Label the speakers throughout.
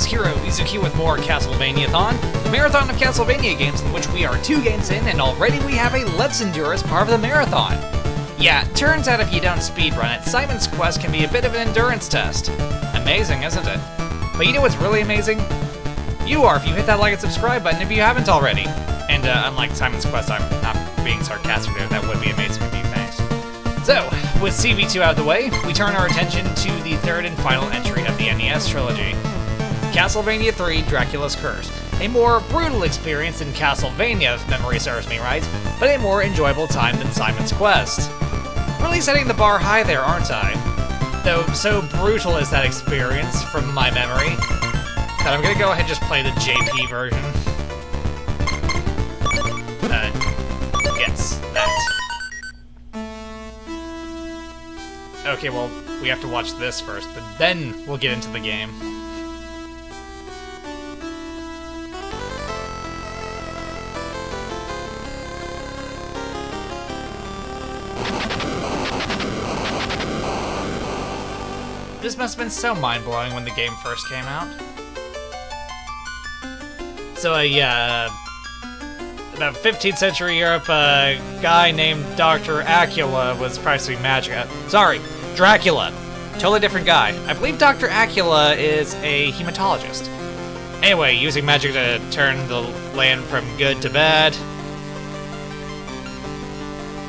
Speaker 1: is Heero Uzuki with more Castlevaniathon, the marathon of Castlevania games in which we are 2 games in and already we have a Let's Endure as part of the marathon. Yeah, turns out if you don't speedrun it, Simon's Quest can be a bit of an endurance test. Amazing, isn't it? But you know what's really amazing? You are if you hit that like and subscribe button if you haven't already. And unlike Simon's Quest, I'm not being sarcastic there, that would be amazing if you thanks. So, with CV2 out of the way, we turn our attention to the third and final entry of the NES trilogy, Castlevania III, Dracula's Curse. A more brutal experience than Castlevania, if memory serves me right, but a more enjoyable time than Simon's Quest. Really setting the bar high there, aren't I? Though, so brutal is that experience, from my memory, that I'm gonna go ahead and just play the JP version. Yes, that. Okay, well, we have to watch this first, but then we'll get into the game. This must have been so mind-blowing when the game first came out. So, about 15th century Europe, a guy named Dr. Acula was practicing magic. Sorry, Dracula. Totally different guy. I believe Dr. Acula is a hematologist. Anyway, using magic to turn the land from good to bad.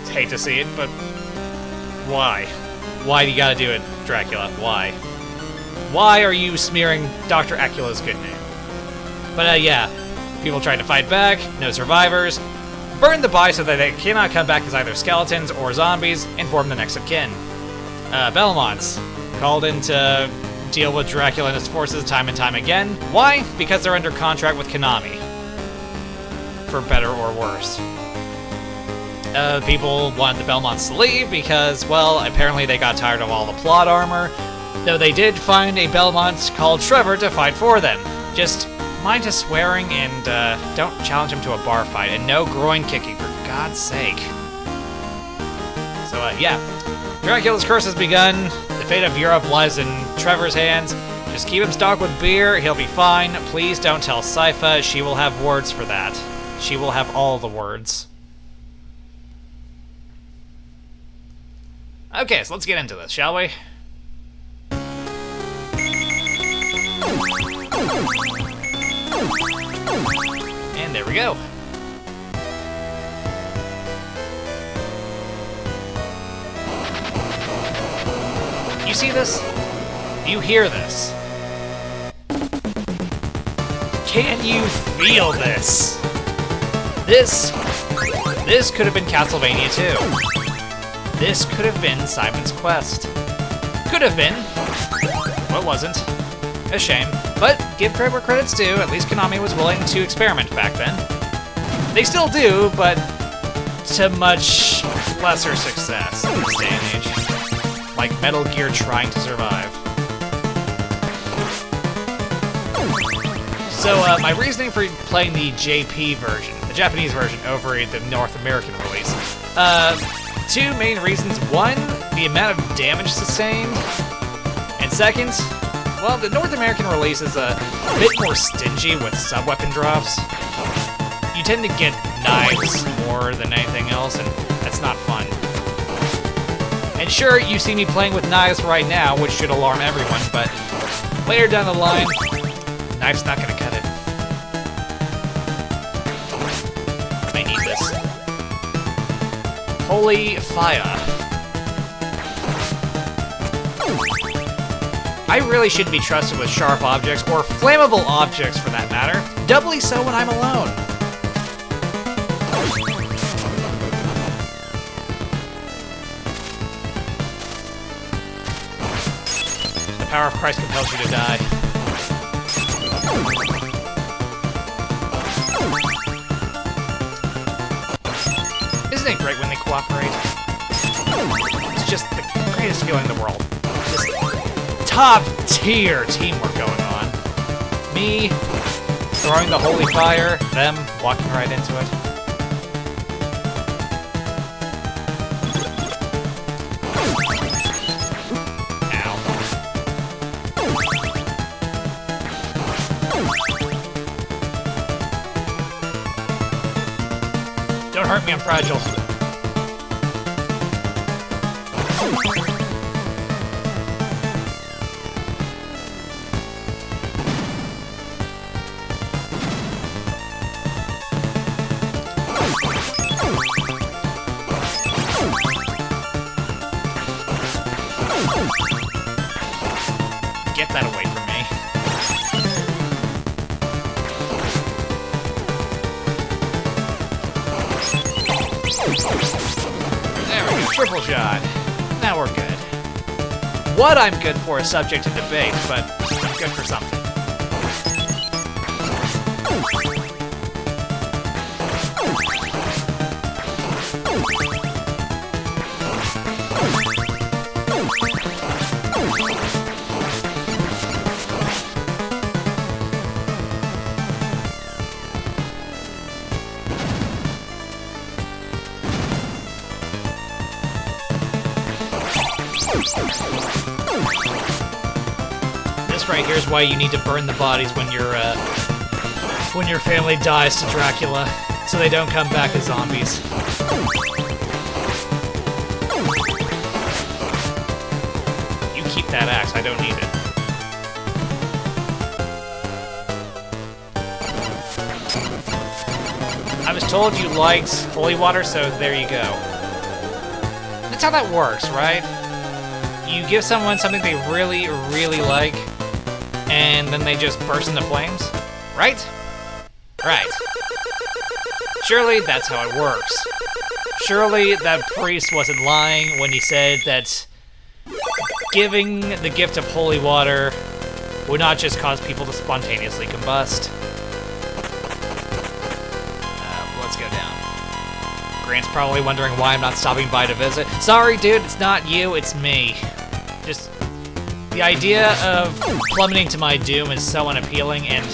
Speaker 1: Hate to see it, but why? Why do you gotta do it, Dracula? Why? Why are you smearing Dr. Acula's good name? But yeah, people tried to fight back, no survivors, burned the body so that they cannot come back as either skeletons or zombies, and form the next of kin. Belmonts, called in to deal with Dracula and his forces time and time again. Why? Because they're under contract with Konami. For better or worse. People wanted the Belmonts to leave because, well, apparently they got tired of all the plot armor, though they did find a Belmont called Trevor to fight for them. Just mind his swearing and don't challenge him to a bar fight, and no groin kicking, for God's sake. So, yeah. Dracula's curse has begun. The fate of Europe lies in Trevor's hands. Just keep him stocked with beer, he'll be fine. Please don't tell Sypha, she will have words for that. She will have all the words. Okay, so let's get into this, shall we? And there we go. You see this? You hear this? Can you feel this? This could have been Castlevania II. This could have been Simon's Quest. Could have been. Well, it wasn't. A shame. But give credit where credit's due, at least Konami was willing to experiment back then. They still do, but to much lesser success in this day and age. Like Metal Gear trying to survive. So, my reasoning for playing the JP version, the Japanese version, over the North American release. 2 main reasons. 1, the amount of damage sustained. And second, well, the North American release is a bit more stingy with sub-weapon drops. You tend to get knives more than anything else, and that's not fun. And sure, you see me playing with knives right now, which should alarm everyone, but later down the line, knife's not gonna cut it. I need this. Holy fire. I really shouldn't be trusted with sharp objects, or flammable objects for that matter. Doubly so when I'm alone. The power of Christ compels you to die. Isn't it great when they cooperate? It's just the greatest feeling in the world. Just top-tier teamwork going on. Me throwing the holy fire, them walking right into it. Ow. hurt me, I'm fragile. Get that away from me. There we go, triple shot. Now we're good. What I'm good for is subject to debate, but I'm good for something. This right here is why you need to burn the bodies when your family dies to Dracula, so they don't come back as zombies. You keep that axe, I don't need it. I was told you liked holy water, so there you go. That's how that works, right? You give someone something they really, really like, and then they just burst into flames, right? Right. Surely that's how it works. Surely that priest wasn't lying when he said that giving the gift of holy water would not just cause people to spontaneously combust. Let's go down. Grant's probably wondering why I'm not stopping by to visit. Sorry, dude, it's not you, it's me. Just, the idea of plummeting to my doom is so unappealing, and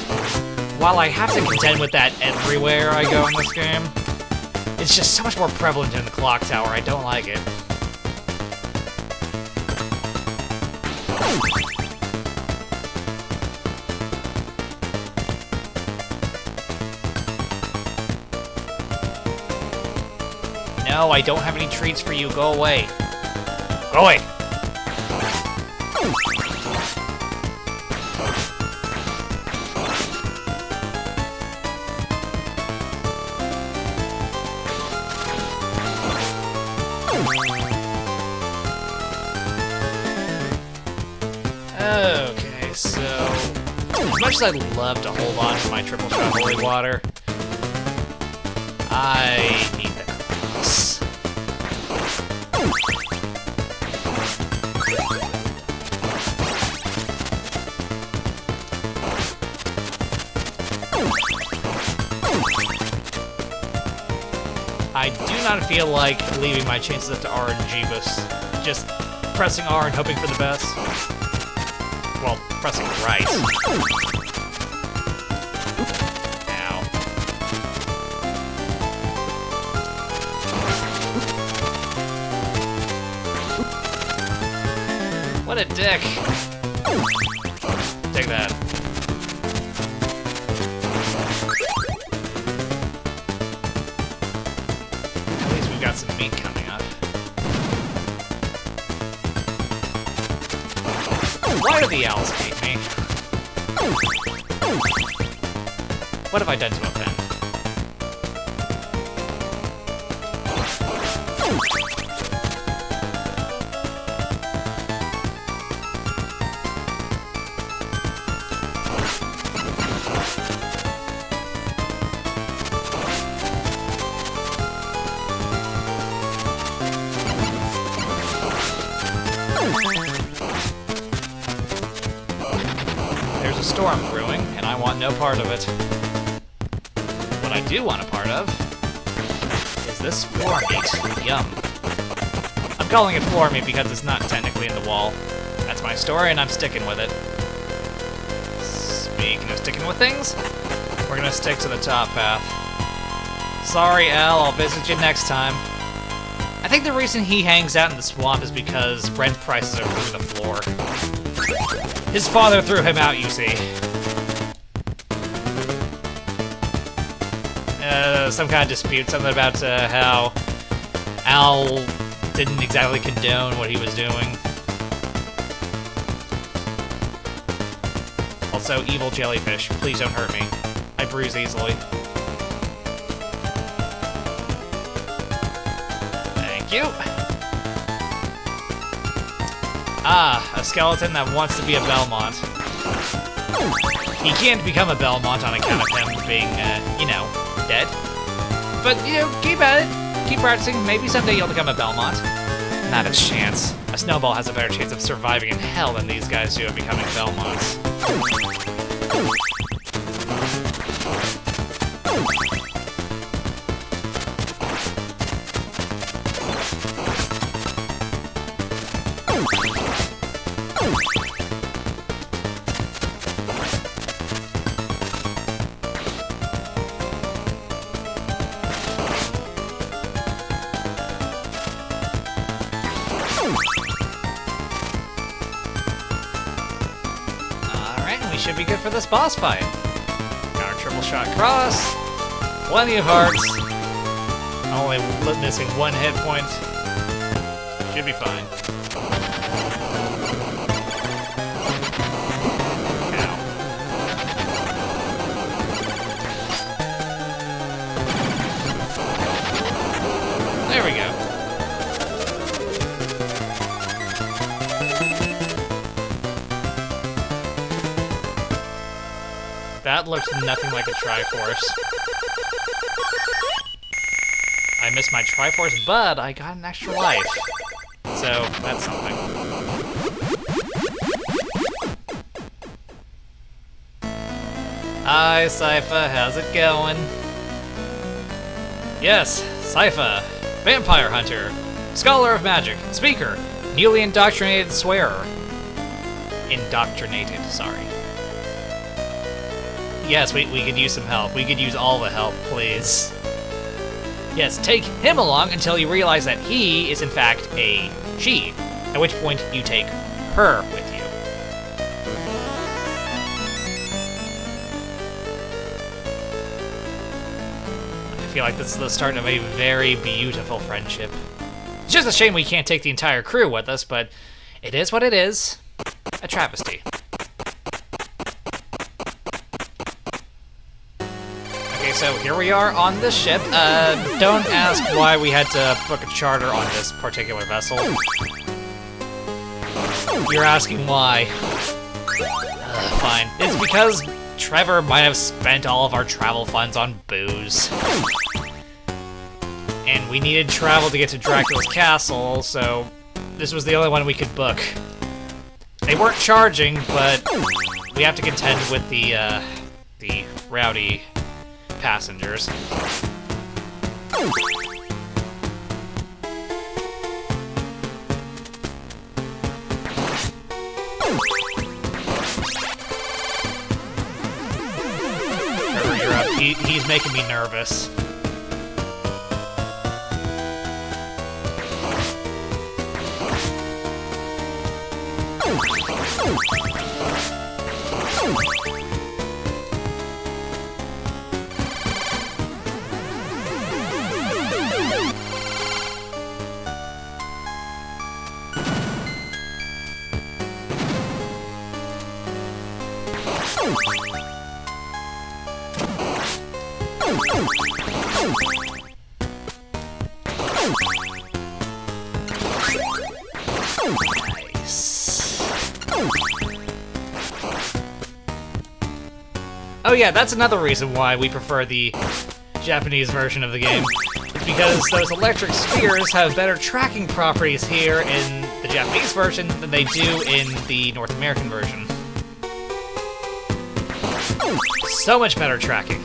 Speaker 1: while I have to contend with that everywhere I go in this game, it's just so much more prevalent in the clock tower, I don't like it. No, I don't have any treats for you, go away. Go away! Okay, so as much as I'd love to hold on to my triple shot holy water, I need the cross. I do not feel like leaving my chances up to R and Jeebus. Just pressing R and hoping for the best. Well, pressing right. Ow. What a dick. Take that. At least we've got some meat coming up. Why do the owls hate me? What have I done to offend? There's a storm brewing, and I want no part of it. What I do want a part of is this floor meat. Yum. I'm calling it floor meat because it's not technically in the wall. That's my story, and I'm sticking with it. Speaking of sticking with things, we're gonna stick to the top path. Sorry, Al, I'll visit you next time. I think the reason he hangs out in the swamp is because rent prices are through the floor. His father threw him out, you see. some kind of dispute, something about how Al didn't exactly condone what he was doing. Also, evil jellyfish, please don't hurt me. I bruise easily. Thank you. Ah, a skeleton that wants to be a Belmont. He can't become a Belmont on account of him being, you know, dead. But, you know, keep at it. Keep practicing. Maybe someday you'll become a Belmont. Not a chance. A snowball has a better chance of surviving in hell than these guys do of becoming Belmonts. Should be good for this boss fight. Got our triple shot cross. Plenty of hearts. Only missing one hit point. Should be fine. Ow. There we go. That looks nothing like a Triforce. I missed my Triforce, but I got an extra life. So, that's something. Hi, Sypha, how's it going? Yes, Sypha, Vampire Hunter, Scholar of Magic, Speaker, newly indoctrinated swearer. Indoctrinated, sorry. Yes, we could use some help. We could use all the help, please. Yes, take him along until you realize that he is in fact a she, at which point you take her with you. I feel like this is the start of a very beautiful friendship. It's just a shame we can't take the entire crew with us, but it is what it is. A travesty. So here we are on this ship. Don't ask why we had to book a charter on this particular vessel. You're asking why. Fine. It's because Trevor might have spent all of our travel funds on booze. And we needed travel to get to Dracula's castle, so this was the only one we could book. They weren't charging, but we have to contend with the rowdy passengers. Trevor, you're up. He's making me nervous. Oh yeah, that's another reason why we prefer the Japanese version of the game. It's because those electric spheres have better tracking properties here in the Japanese version than they do in the North American version. So much better tracking.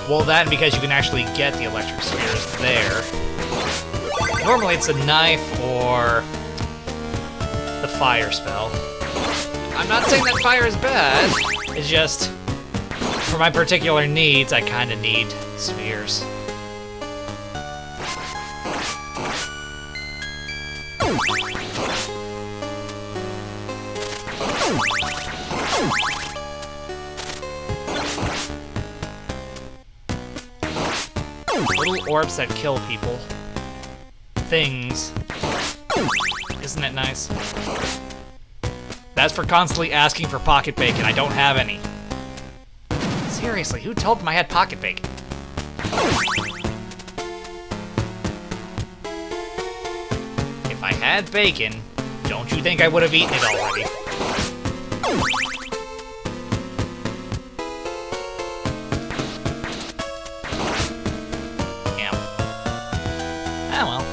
Speaker 1: Well, that and because you can actually get the electric spheres there. Normally it's a knife or the fire spell. I'm not saying that fire is bad, it's just, for my particular needs, I kinda need spheres. Little orbs that kill people. Things. Isn't it nice? That's for constantly asking for pocket bacon. I don't have any. Seriously, who told them I had pocket bacon? If I had bacon, don't you think I would have eaten it already? Yeah. Ah, well.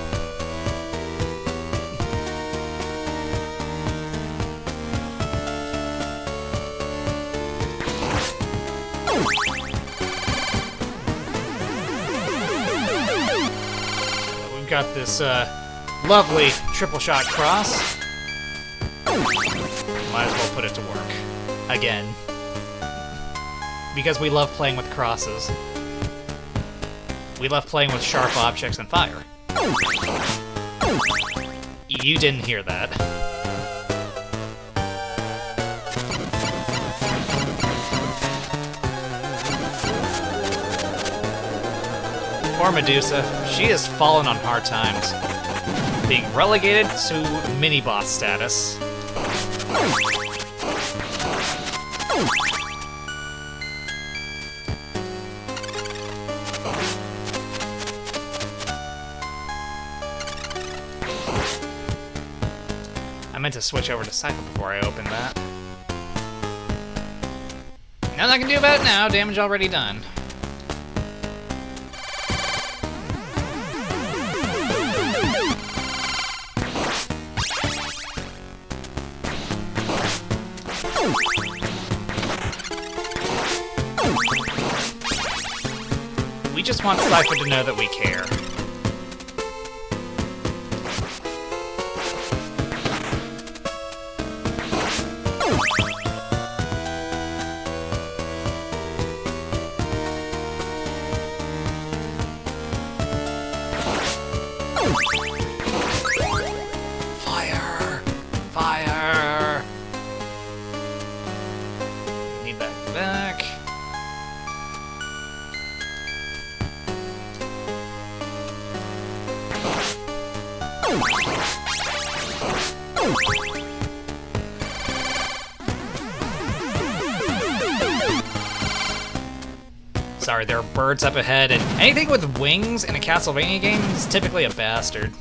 Speaker 1: We've got this, lovely triple shot cross. Might as well put it to work. Again. Because we love playing with crosses. We love playing with sharp objects and fire. You didn't hear that. Poor Medusa. She has fallen on hard times. Being relegated to mini-boss status. I meant to switch over to Cypher before I opened that. Nothing I can do about it now, damage already done. We just want Cypher to know that we care. Fire! Fire! Need that back. Sorry, there are birds up ahead, and anything with wings in a Castlevania game is typically a bastard.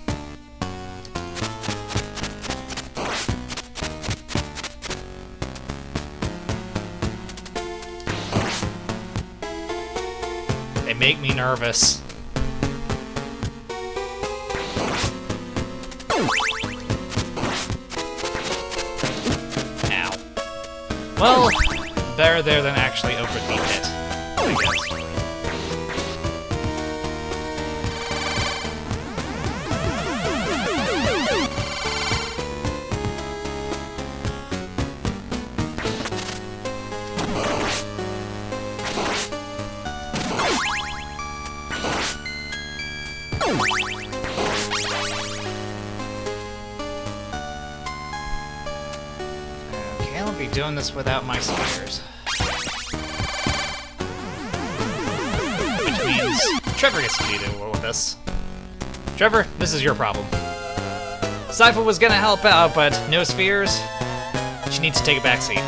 Speaker 1: They make me nervous. Ow. Well, better there than actually overtly hit, I guess. Okay, I'll be doing this without my spears. Which means Trevor gets to deal with this. Trevor, this is your problem. Sypha was gonna help out, but no spheres. She needs to take a back seat.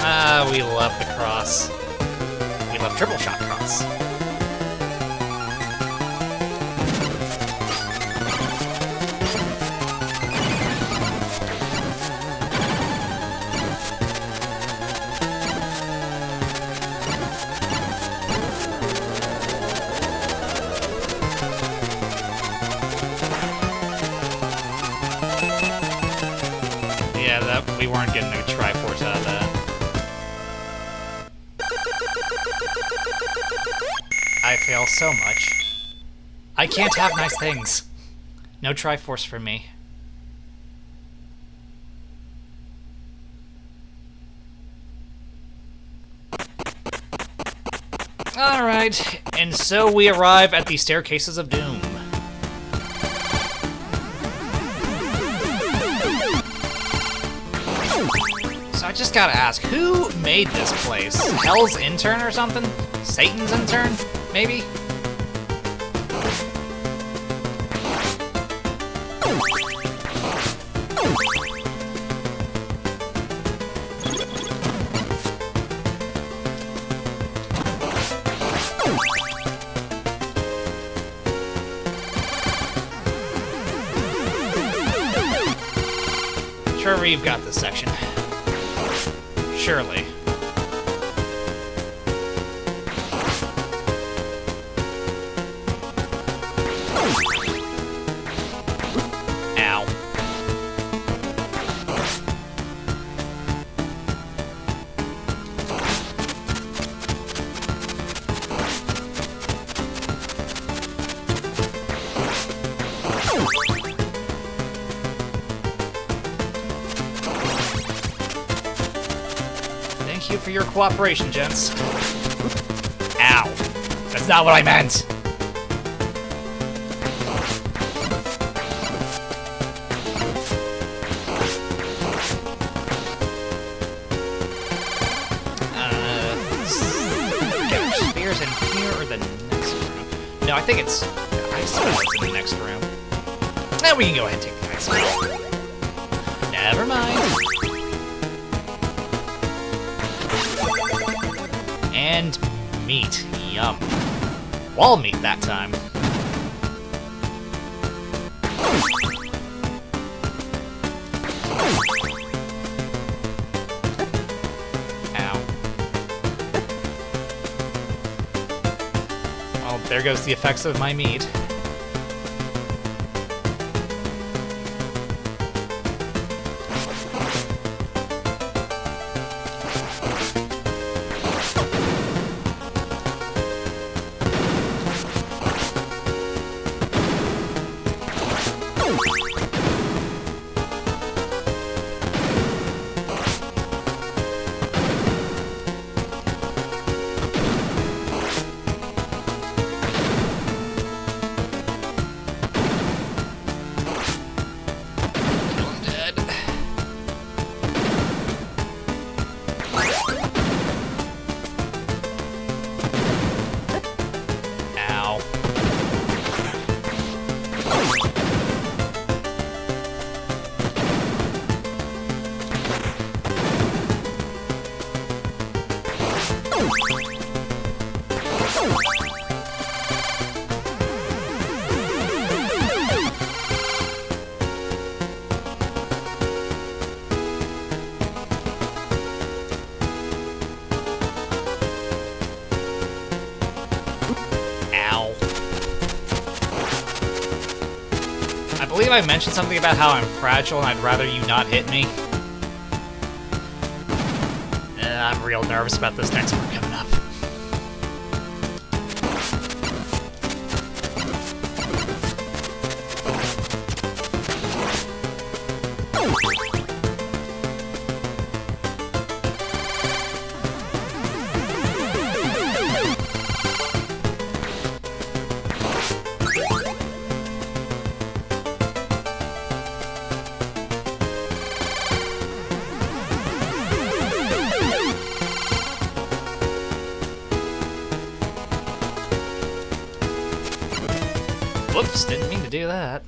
Speaker 1: Ah, we love the cross. We love triple shot cross. Yeah, that we weren't getting a Triforce out of that. I fail so much. I can't have nice things. No Triforce for me. Alright, and so we arrive at the Staircases of Doom. just gotta ask, who made this place? Hell's intern or something? Satan's intern? Maybe? Trevor, you've got this section. Surely. Ow. Thank you for your cooperation, gents. Ow. That's not what I meant! Get our spears in here or the next room? No, I think it's... I suppose it's in the next room. Now we can go ahead and take the ice cream. Never mind. And meat. Yum. Wall meat that time. Ow. Well, there goes the effects of my meat. I believe I mentioned something about how I'm fragile and I'd rather you not hit me. I'm real nervous about this next one coming up. Whoops, didn't mean to do that.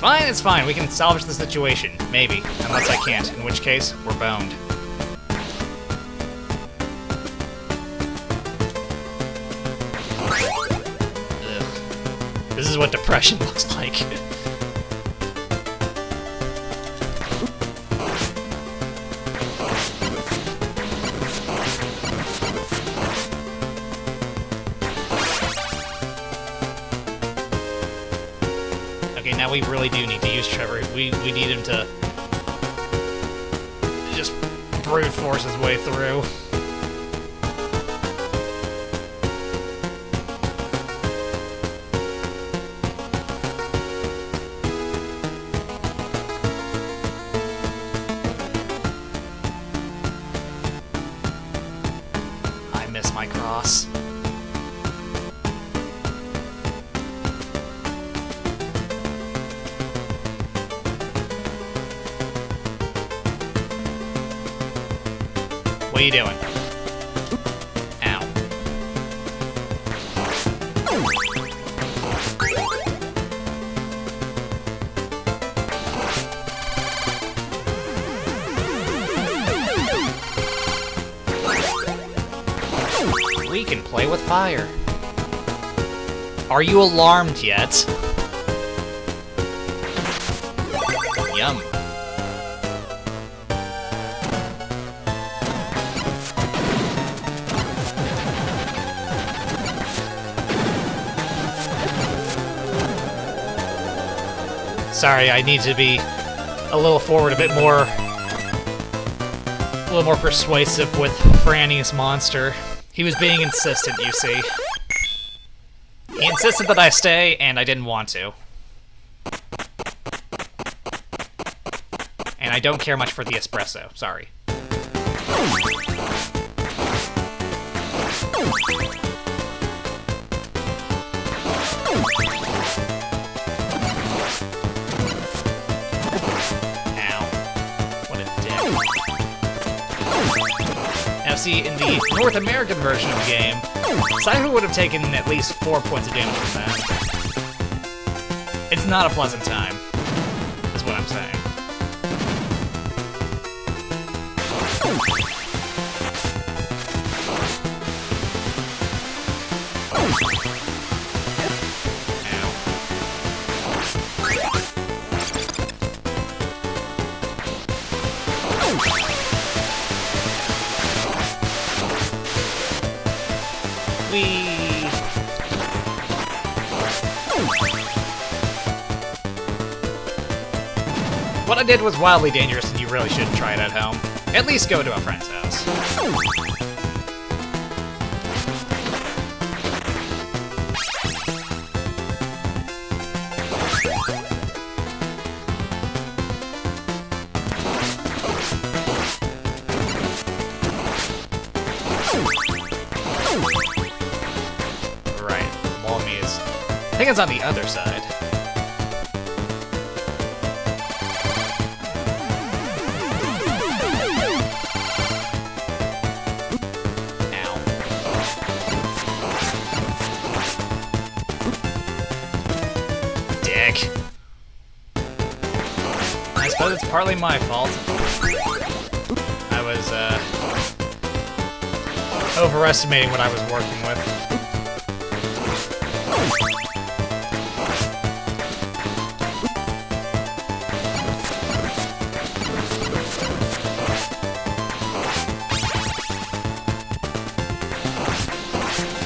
Speaker 1: It's fine, we can salvage the situation. Maybe. Unless I can't, in which case, we're boned. Ugh. This is what depression looks like. Now we really do need to use Trevor. We need him to just brute force his way through. I miss my cross. What are you doing? Ow. We can play with fire. Are you alarmed yet? Yum. Sorry, I need to be a little forward, a little more persuasive with Franny's monster. He was being insistent, you see. He insisted that I stay, and I didn't want to. And I don't care much for the espresso, sorry. Now see, in the North American version of the game, Cypher would have taken at least 4 points of damage from that. It's not a pleasant time, is what I'm saying. What I did was wildly dangerous, and you really shouldn't try it at home. At least go to a friend's house. Right, Walmy is... I think it's on the other side. I suppose it's partly my fault. I was, overestimating what I was working with.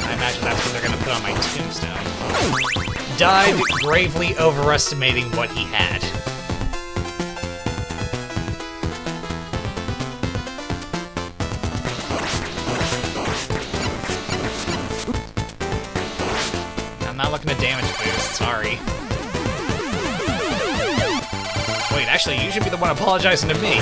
Speaker 1: I imagine that's what they're gonna put on my tombstone. Died gravely overestimating what he had. I'm not looking to damage boost, sorry. Wait, actually, you should be the one apologizing to me.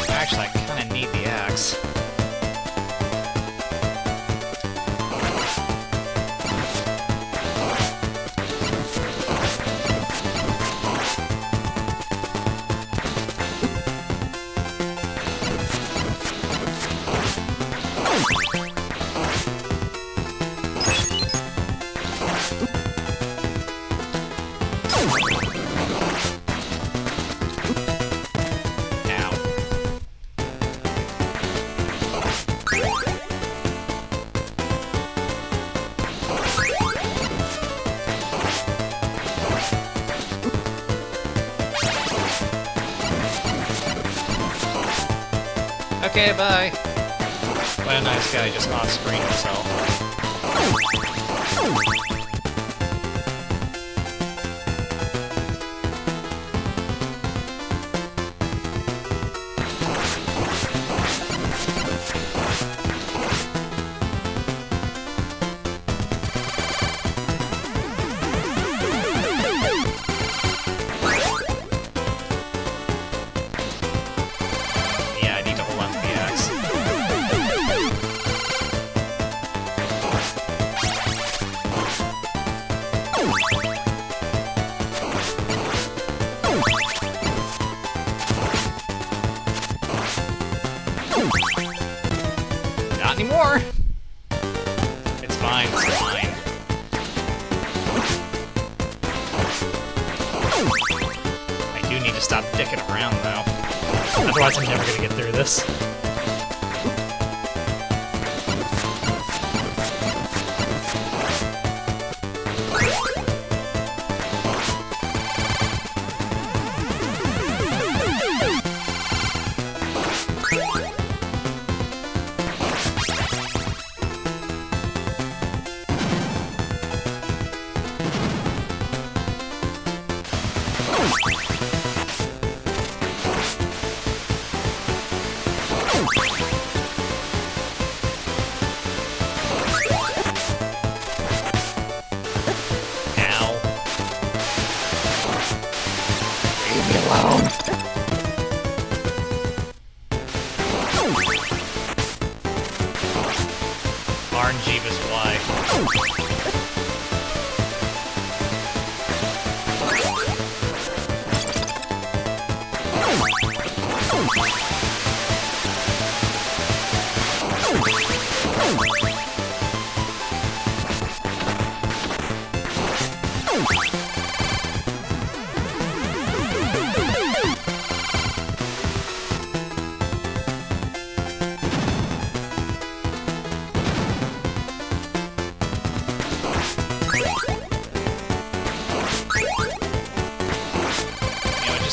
Speaker 1: Actually, I kinda need the axe. Okay, bye. What a nice guy, just off-screen himself. Not anymore. It's fine, it's fine. I do need to stop dicking around, though. Otherwise, I'm never gonna get through this. RNG is why.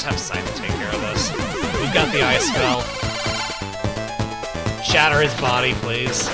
Speaker 1: Have Simon take care of this. We've got the ice spell. Shatter his body, please.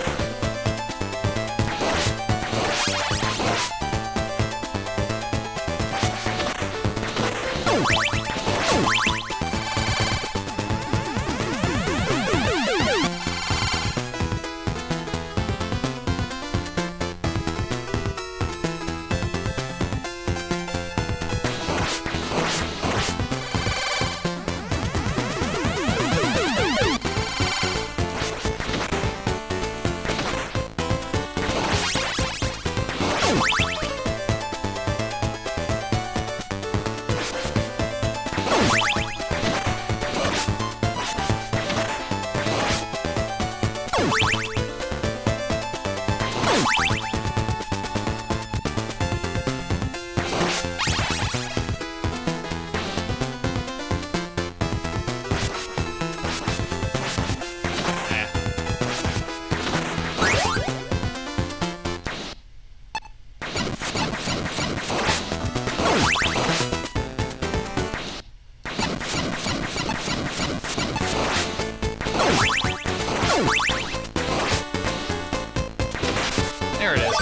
Speaker 1: There it is.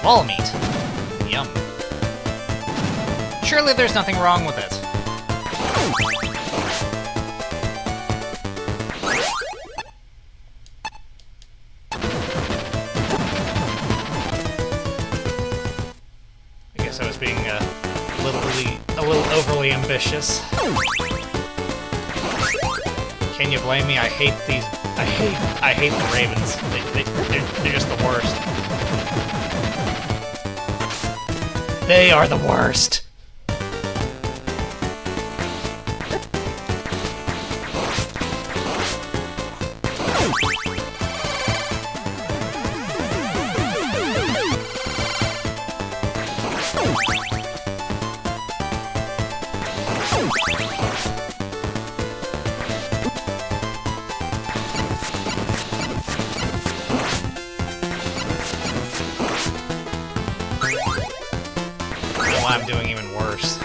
Speaker 1: Ball meat. Yum. Surely there's nothing wrong with it. I guess I was being a little overly ambitious. Can you blame me? I hate these. I hate the Ravens. They're just the worst. They are the worst. I'm doing even worse.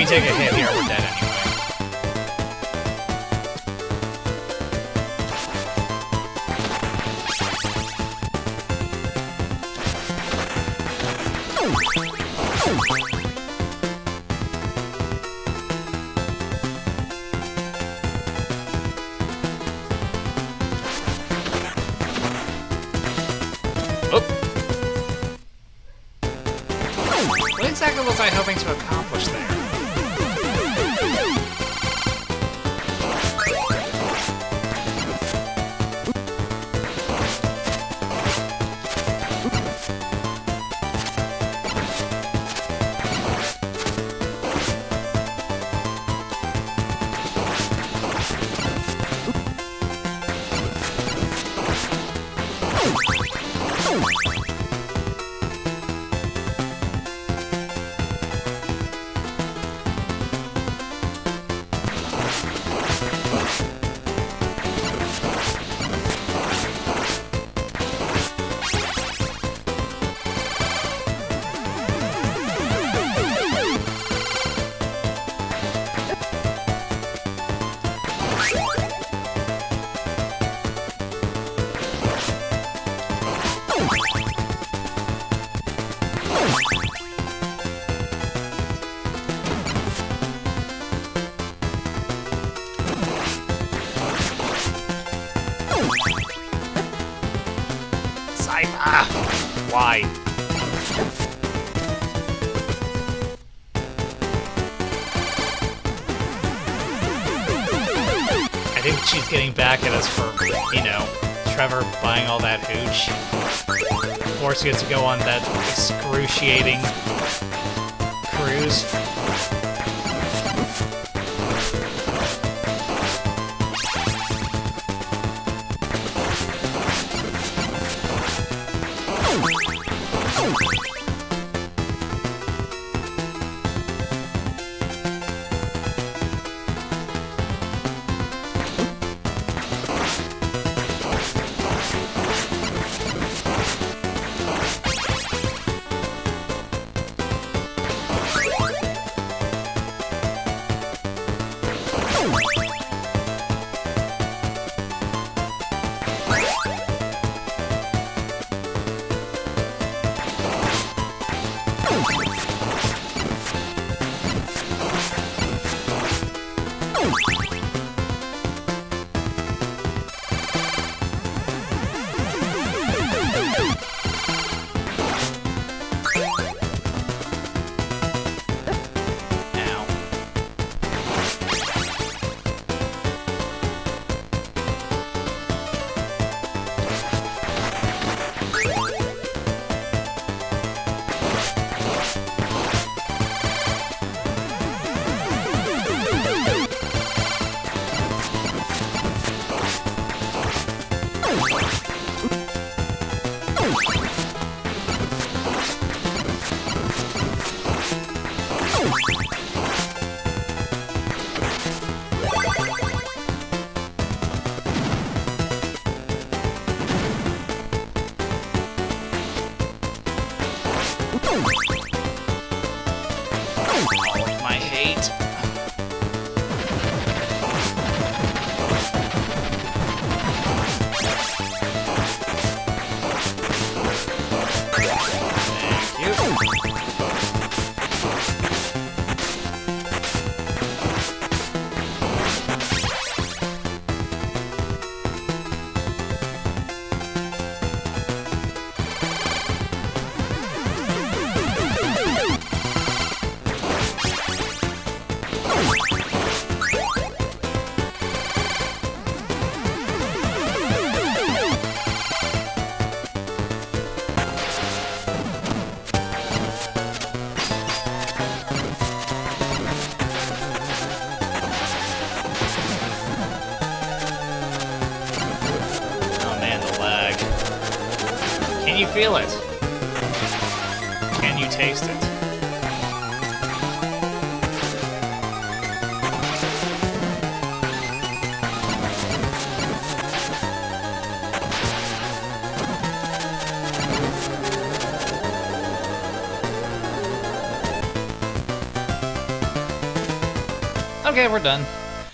Speaker 1: we take a hit here, we're dead anyway. What exactly was I hoping to accomplish there? Why? I think she's getting back at us for, you know, Trevor buying all that hooch. Forcing us to go on that excruciating cruise. Can you feel it? Can you taste it? Okay, we're done.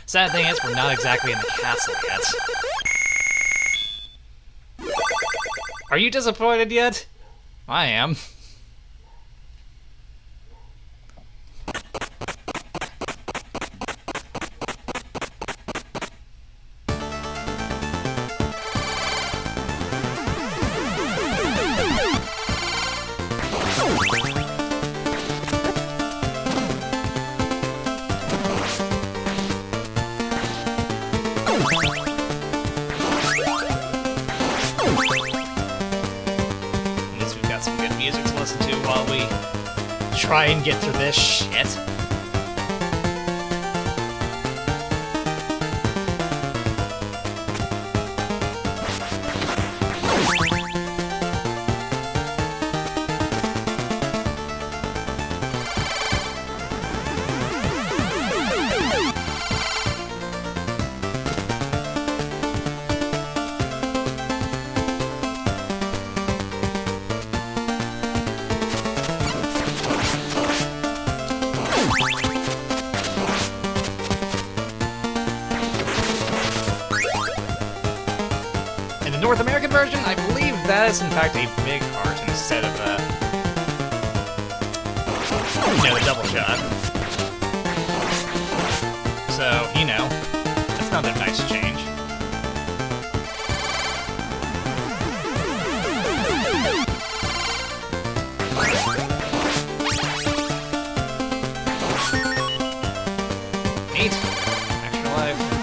Speaker 1: Sad thing is, we're not exactly in the castle yet. Are you disappointed yet? I am. Try and get through this shit. North American version, I believe that is in fact a big heart instead of a, a double shot. So, that's not a nice change. Neat. Extra life.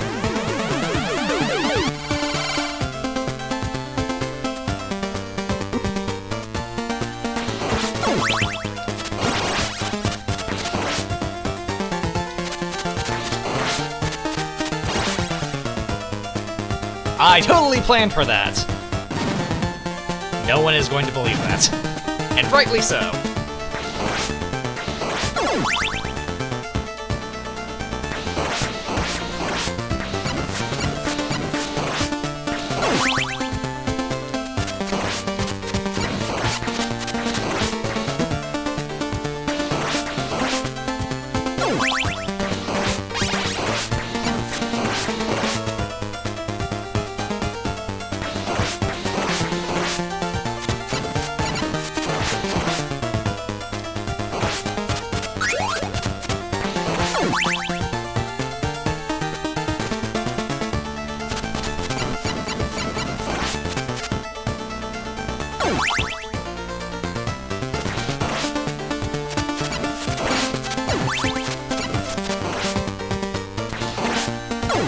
Speaker 1: I totally planned for that. No one is going to believe that. And rightly so.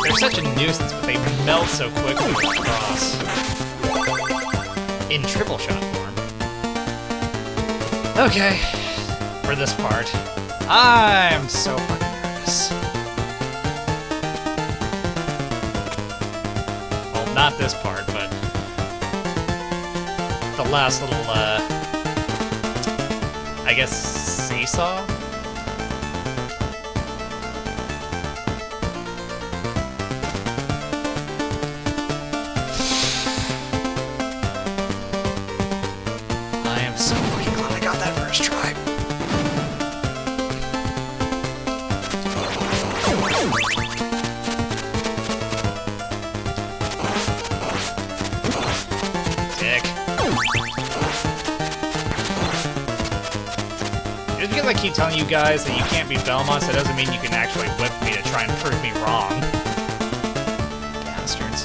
Speaker 1: They're such a nuisance, but they melt so quickly across. In triple shot form. Okay, for this part, I'm so fucking nervous. Well, not this part, but the last little, I guess, seesaw? Just because I keep telling you guys that you can't beat Belmont, that doesn't mean you can actually whip me to try and prove me wrong. Bastards.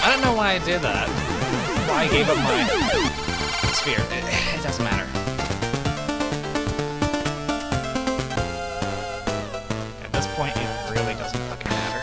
Speaker 1: I don't know why I did that. Why I gave up my sphere. It doesn't matter. At this point, it really doesn't fucking matter.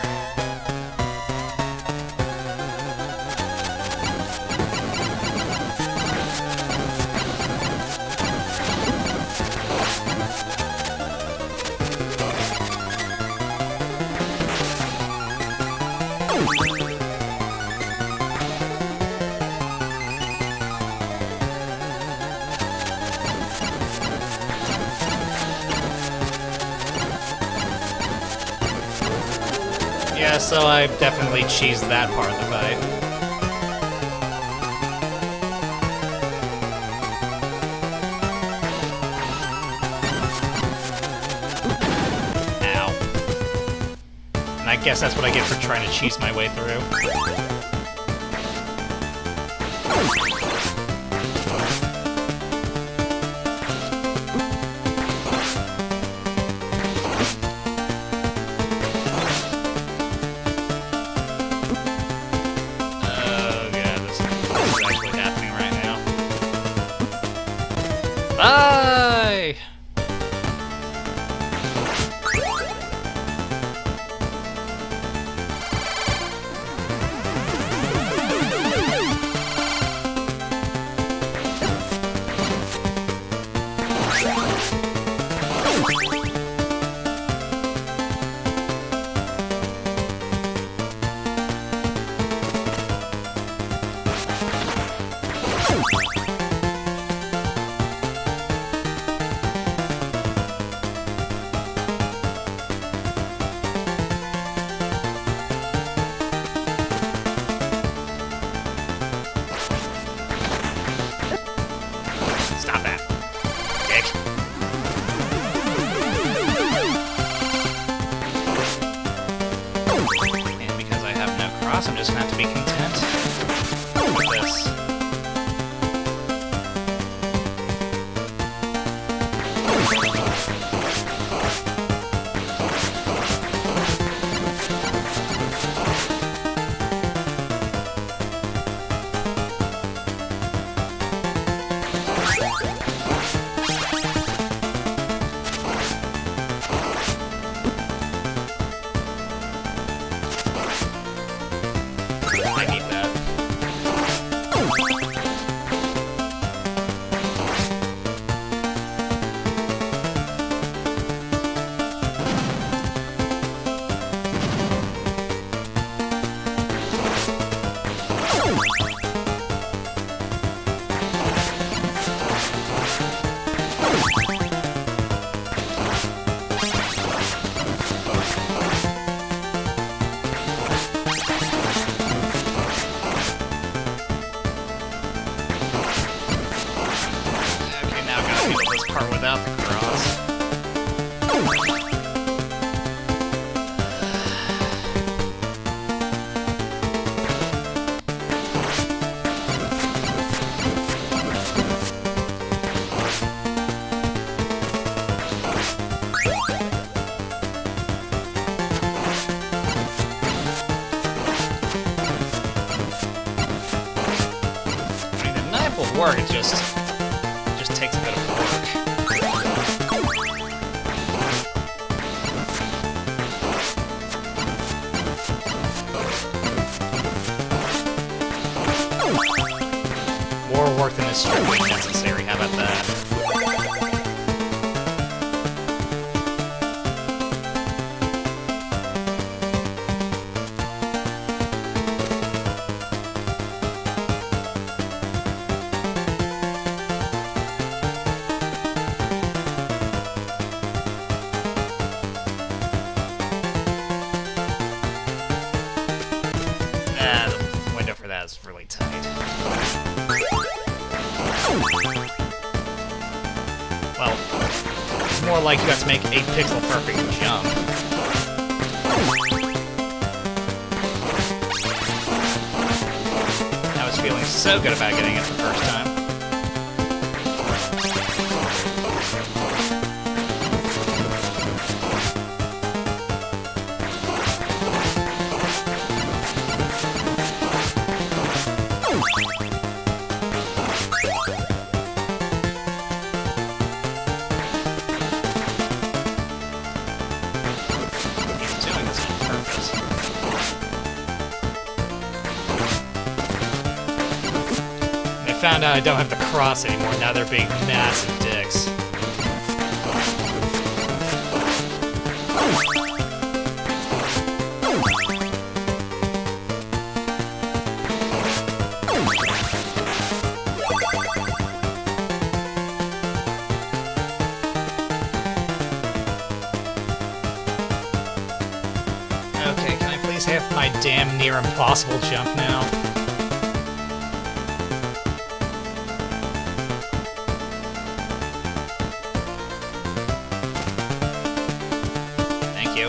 Speaker 1: Yeah, so I definitely cheesed that part of the fight. Ow. And I guess that's what I get for trying to cheese my way through. Bye! I'm just gonna have to be content with this. Without the cross. I mean, the knife will work, it just takes a bit of work. More work than is strictly necessary, how about that? The window for that is really tight. Well, it's more like you have to make a pixel-perfect jump. I was feeling so good about getting it the first time. Found out I don't have the cross anymore, now they're being massive dicks. hit my damn near impossible jump now. Thank you.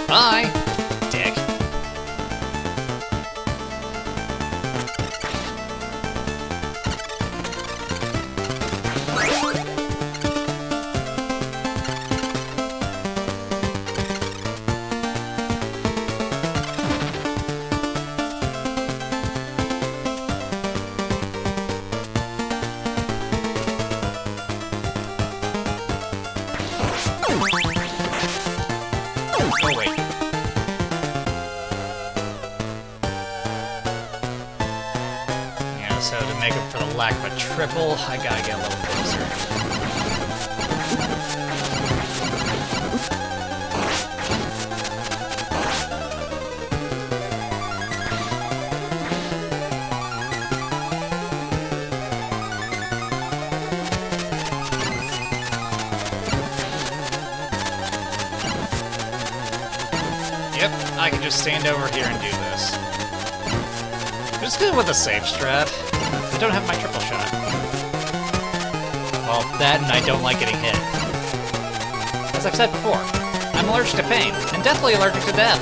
Speaker 1: Bye, dick. Oh, wait. Yeah, so to make up for the lack of a triple, I gotta get a little closer. Yep, I can just stand over here and do this. Just good with a safe strat. I don't have my triple shot. Well, that and I don't like getting hit. As I've said before, I'm allergic to pain, and deathly allergic to death.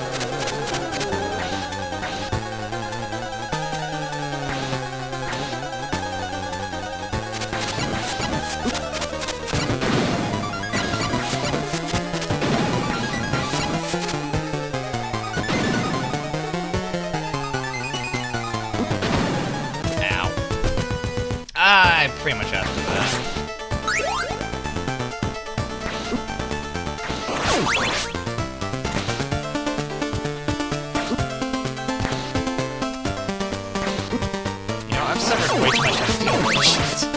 Speaker 1: I pretty much have to do that. You know, I've suffered way too much shit.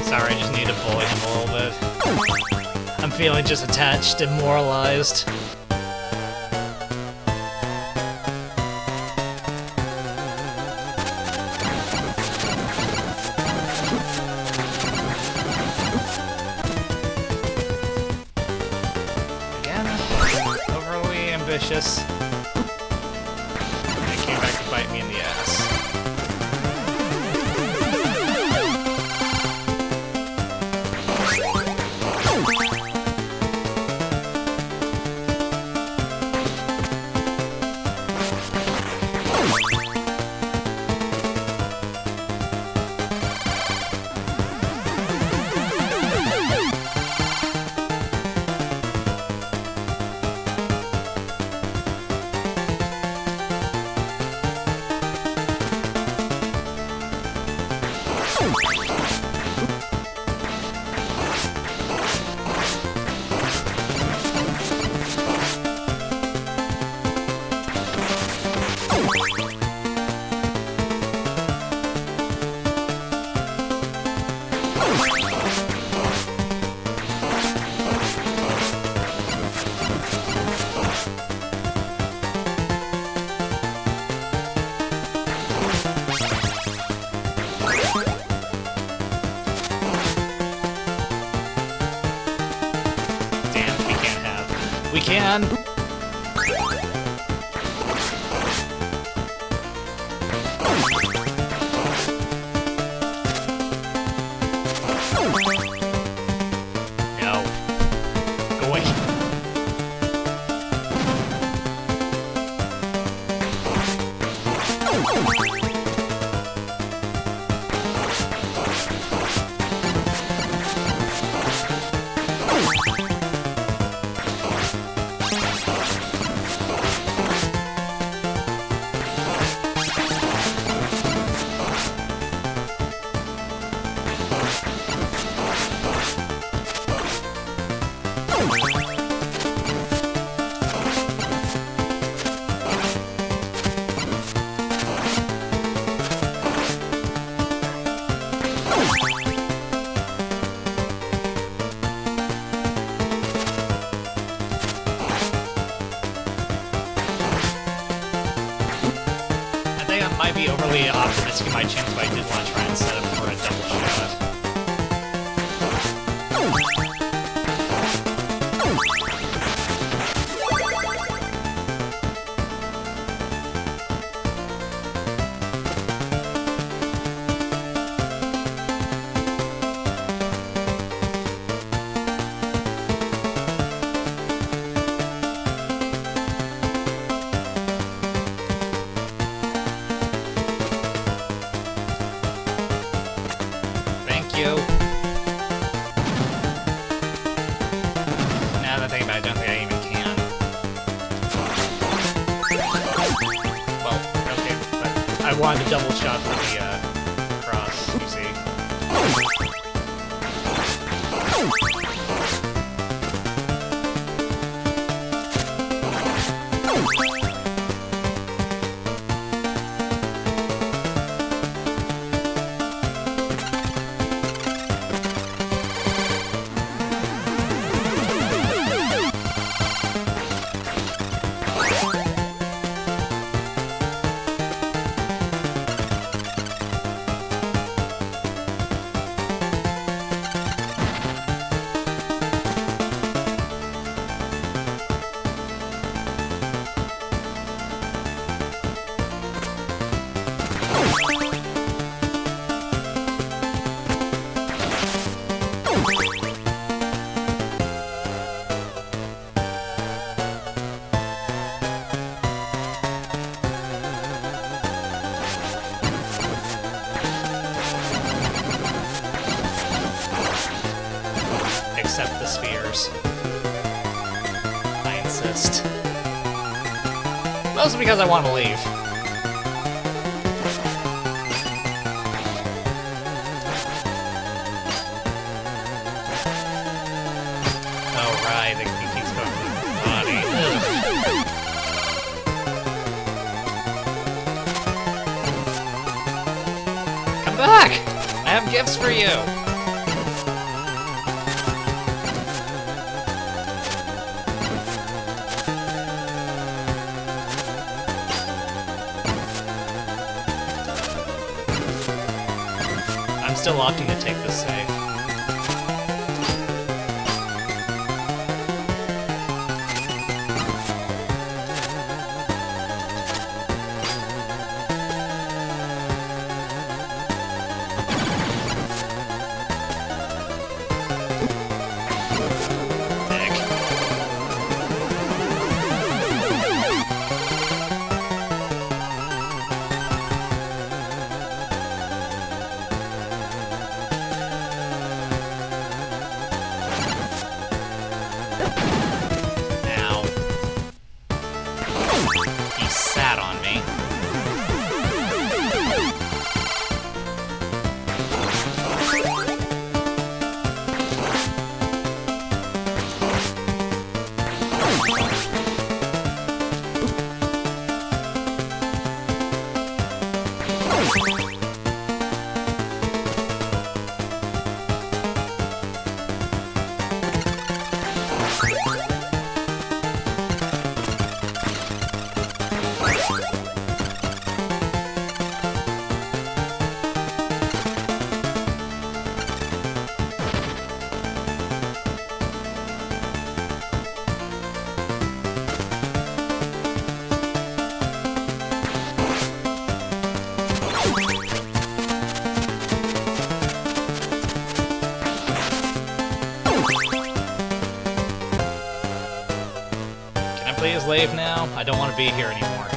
Speaker 1: Sorry, I just need to bully him a little bit. I'm feeling just attached, demoralized. Again, overly ambitious. And it came back to bite me in the ass. We can. Might be overly optimistic in my chance, but I did want to try and set up for a double shot. Now that I think about it, I don't think I even can. Well, okay, but I wanted a double shot for the cross, you see. Except the spheres. I insist. Mostly because I want to leave. Oh, right, he keeps going to the body. Come back! I have gifts for you! I'm still opting to take this save. Sat on me. Please leave now. I don't want to be here anymore.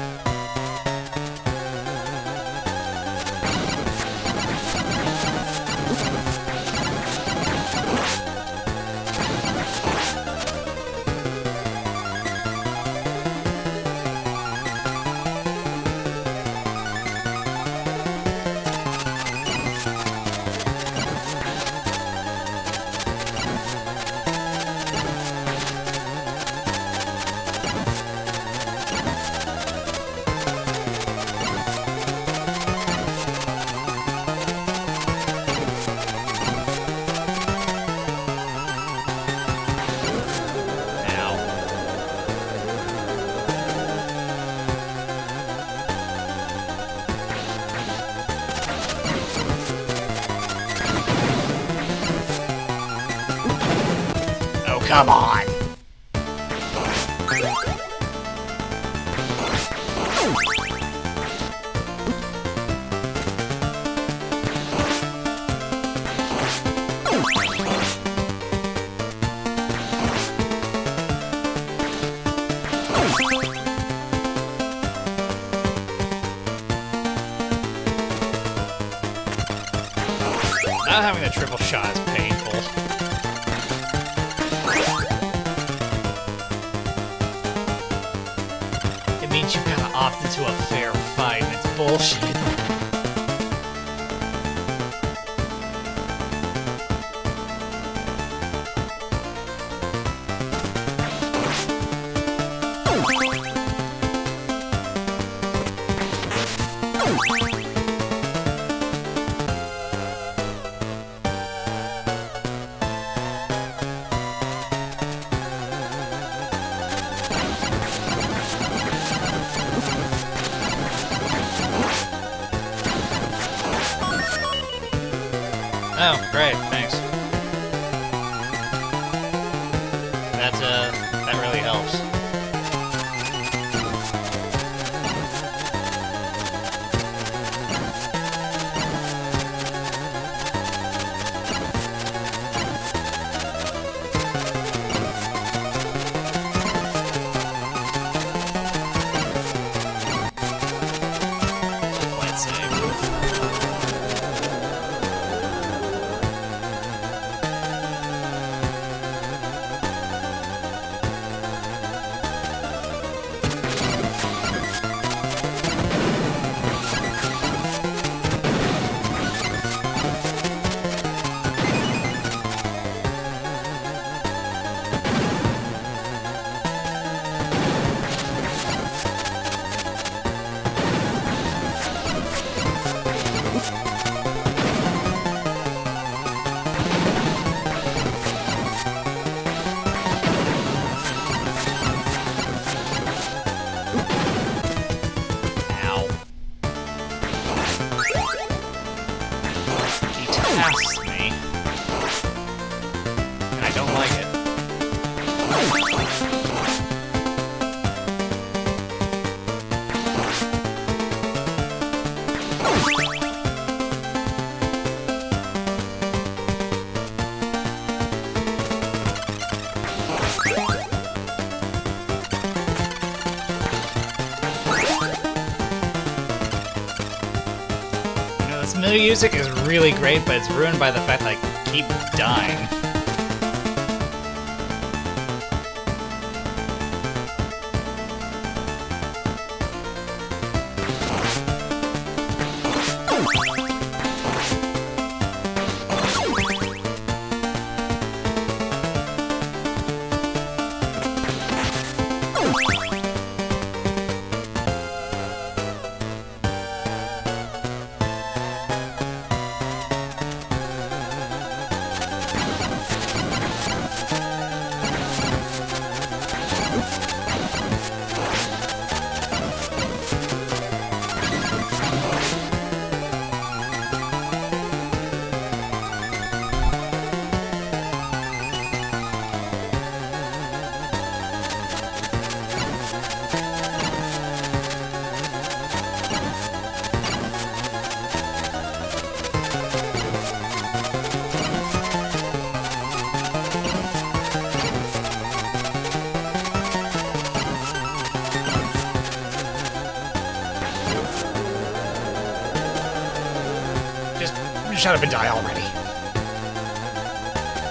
Speaker 1: come on! Not having a triple shot is painful. It means you gotta opt into a fair fight, and it's bullshit. Oh, great, thanks. That really helps. Let's see. Tasks me, and I don't like it. This music is really great, but it's ruined by the fact that I keep dying. Shut up and die already.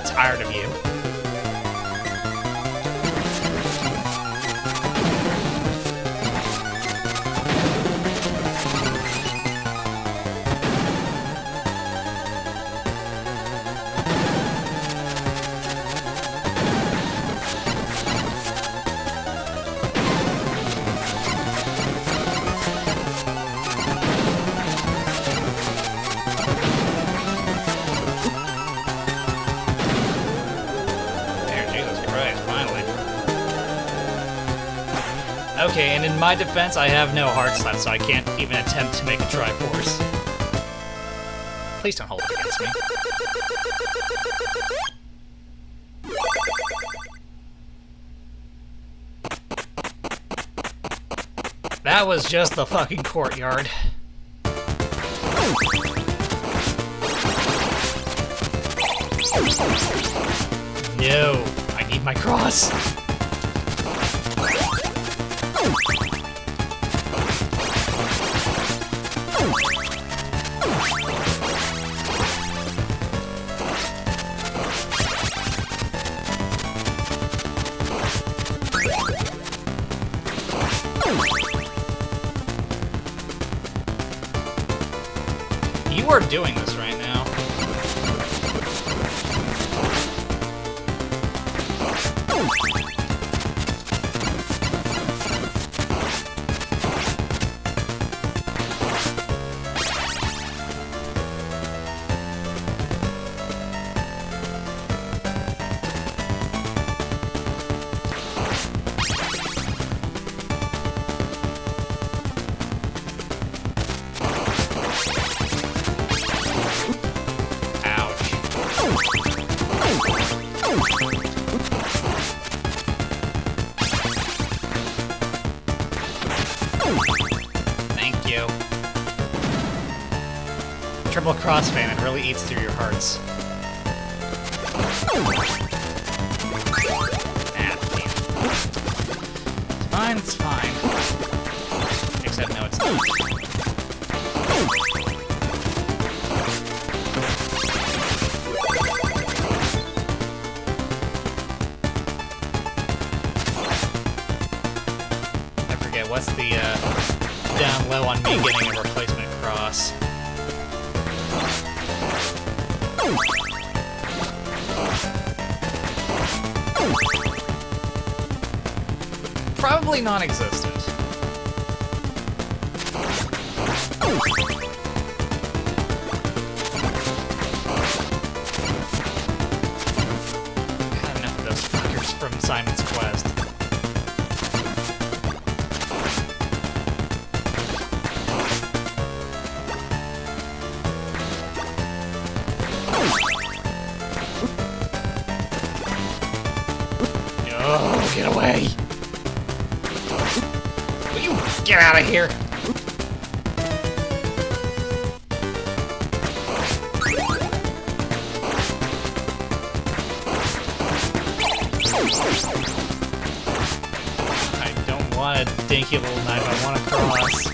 Speaker 1: Tired of you. Okay, and in my defense, I have no hearts left, so I can't even attempt to make a Triforce. Please don't hold it against me. That was just the fucking courtyard. No, I need my cross. You are doing this right now. Thank you. Triple cross fan, it really eats through your hearts. Ah, damn. It's fine, it's fine. Except no, it's not. What's the down low on me getting a replacement cross? Probably non-existent. Got enough of those fuckers from Simon's Quest. Oh, get away! Will you get out of here? I don't want a dinky little knife, I want a cross.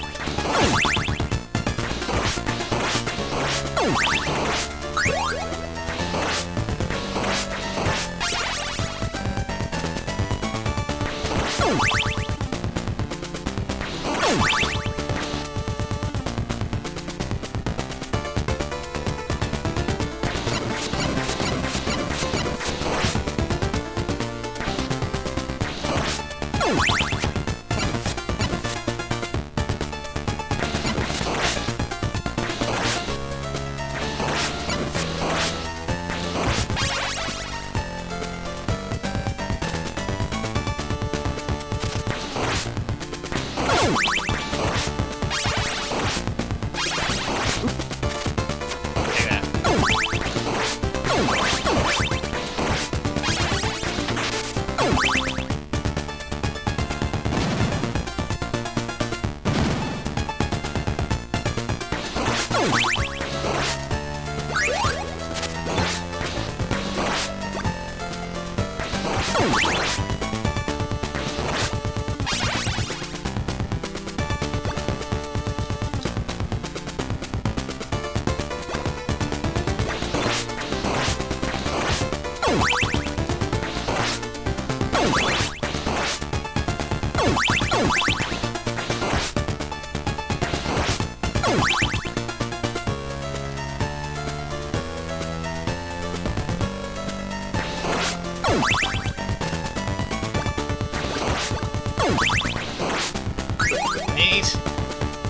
Speaker 1: Neat.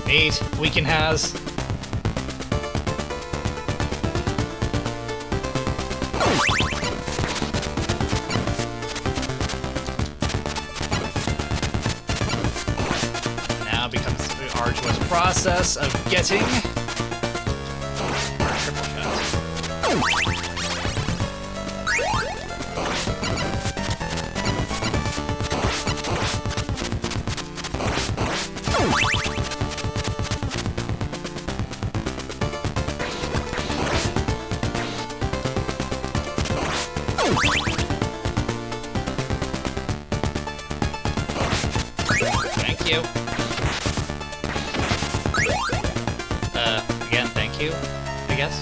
Speaker 1: Neat. Weaken has. Now becomes the arduous process of getting our triple shot. you. Again, thank you, I guess.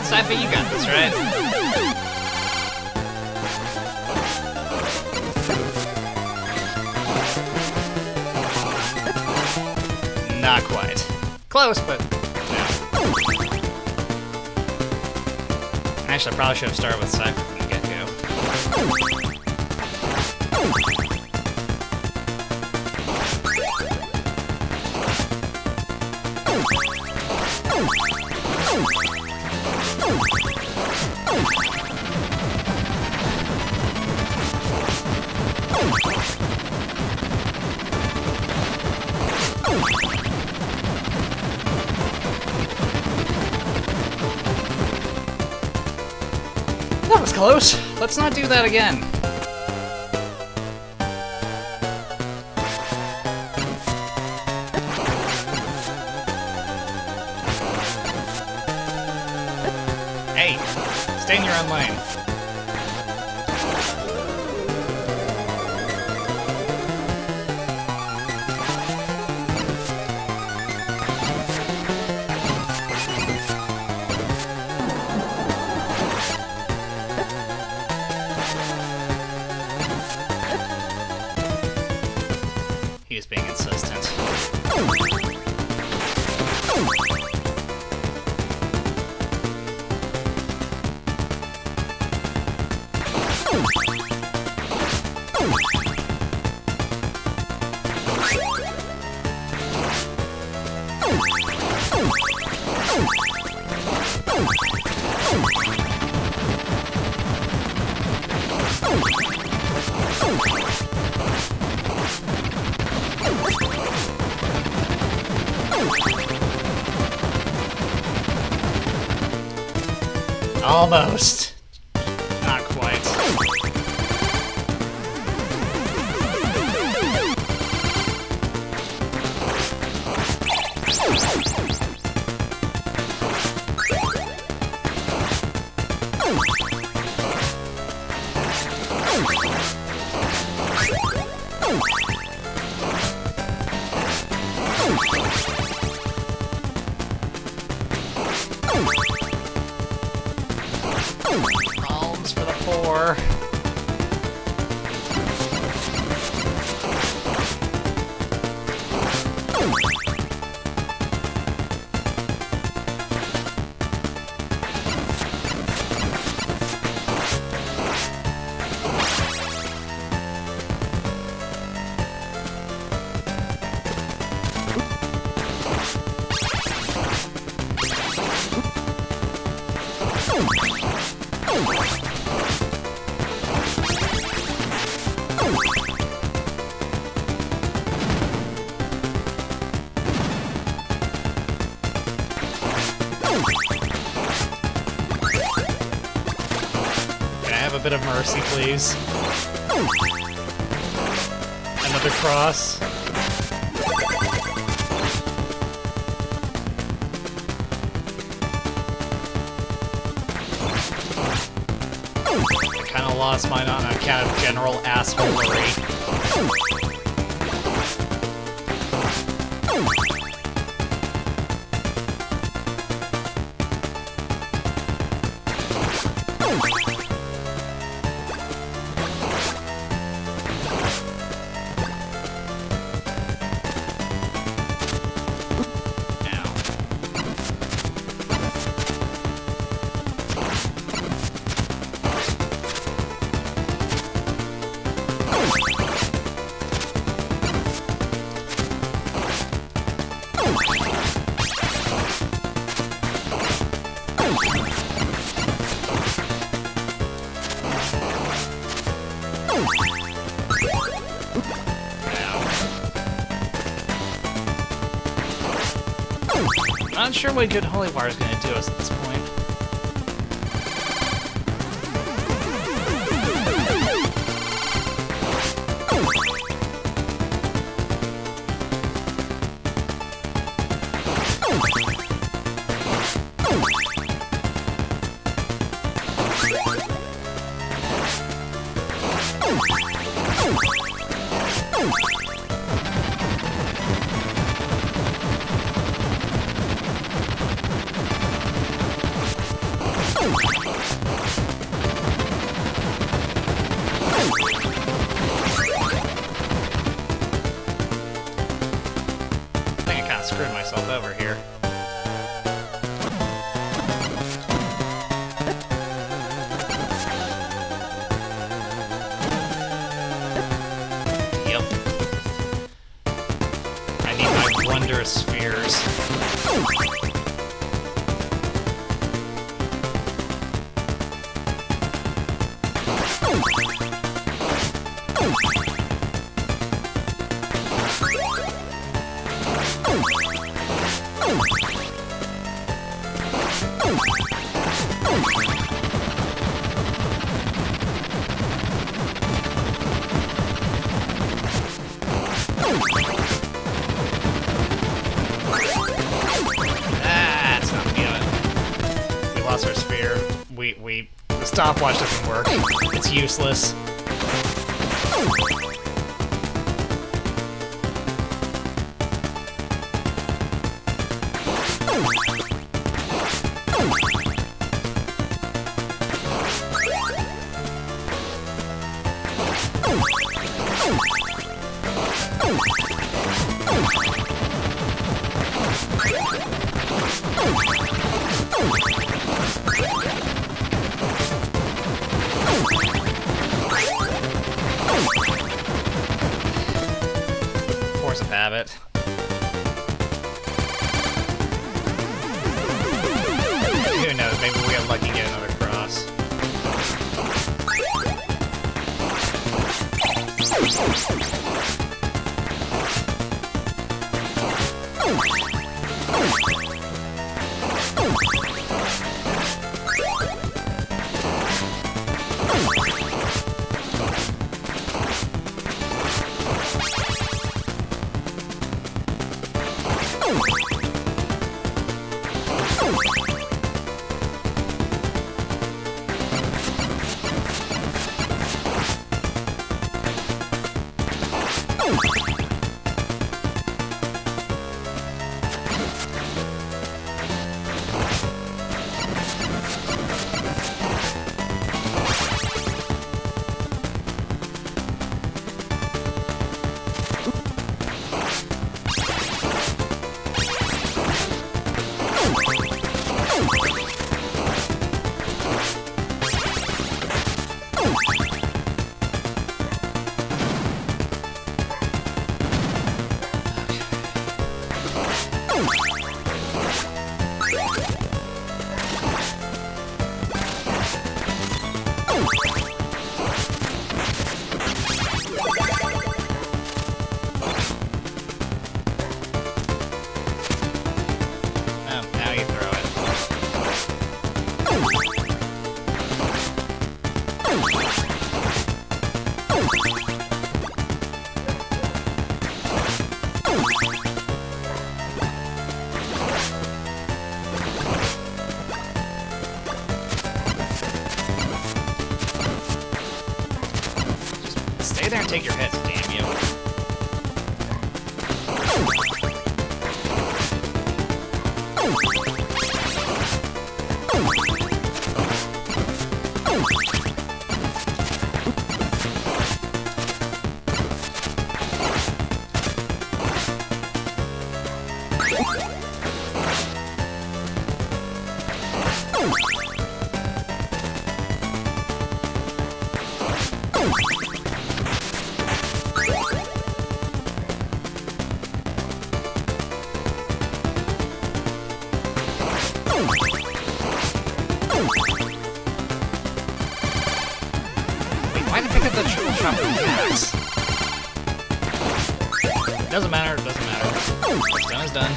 Speaker 1: Cypher, you got this, right? Not quite. Close, but no. Actually, I probably should have started with Cypher from the get-go. That was close. Let's not do that again. Hey, stay in your own lane. He is being insistent. Almost. Not quite. Alms for the poor. Can I have a bit of mercy, please? Another cross. I kinda lost mine on account of general assholery. not sure what good holy water is going to do us at this point. Screwed myself over here. Yep. I need my wondrous spheres. That's not good. We lost our sphere. The stopwatch doesn't work. It's useless. Force of habit. Who knows, maybe we get lucky and get another cross. Stay there and take your hits, damn you. Why did I pick up the triple shot from Max? Doesn't matter, doesn't matter. What's done is done.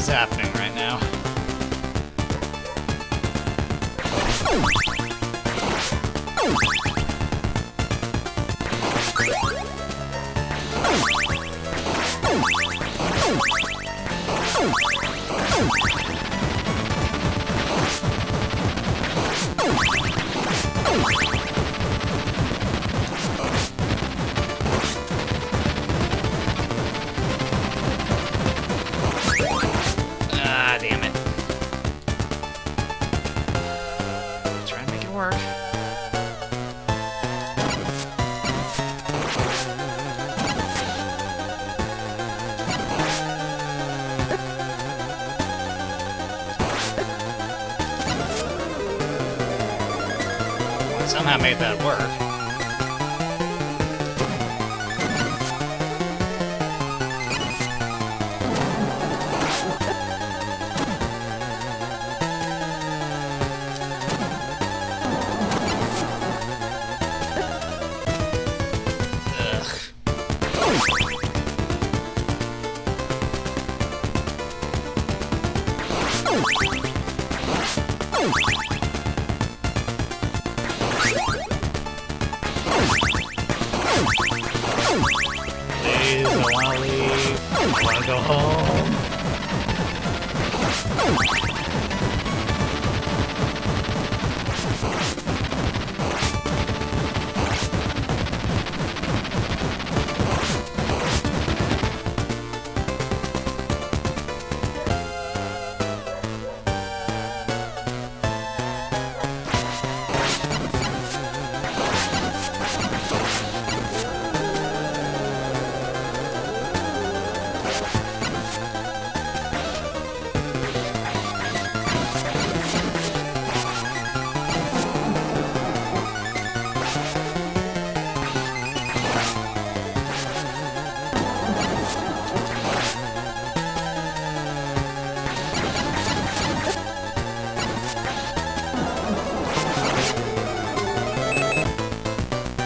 Speaker 1: Happening right now. Damn it. Try and make it work. Well, somehow made that work. Please, I wanna leave. I wanna go home.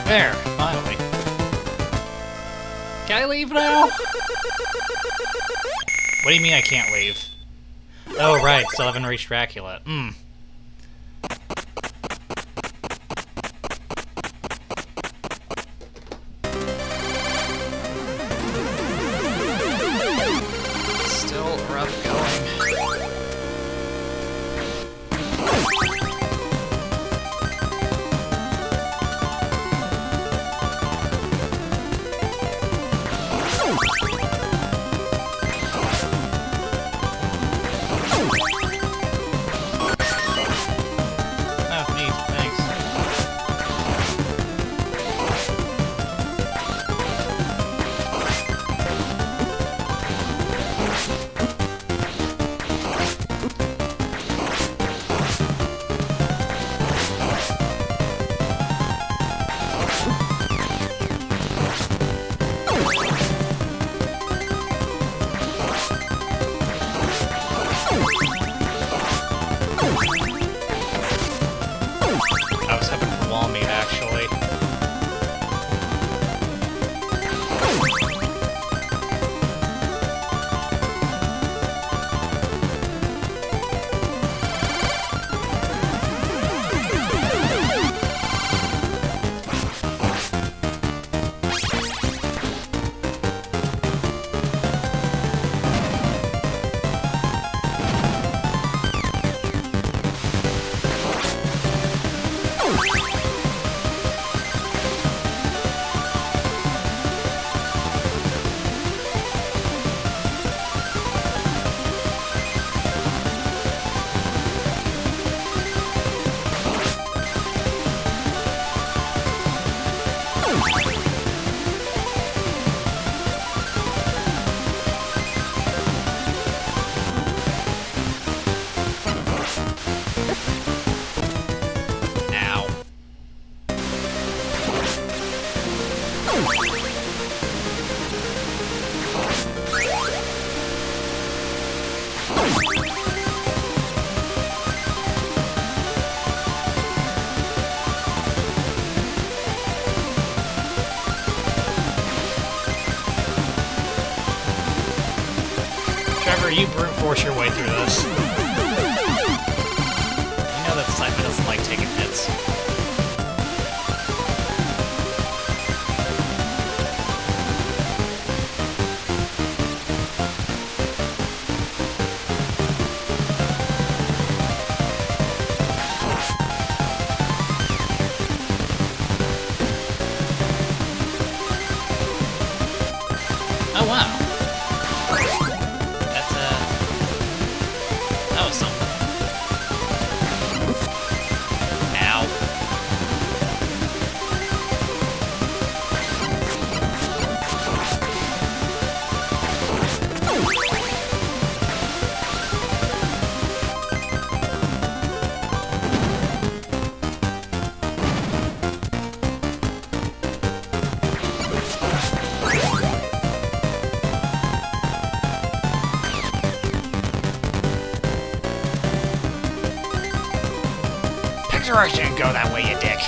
Speaker 1: There, finally. Can I leave now? What do you mean I can't leave? Oh, right, still haven't reached Dracula. Still rough going. Trevor, you brute force your way through this. You know that Simon doesn't like taking hits. Oh wow. That was something. Ow. Picture shouldn't go that way, you dick.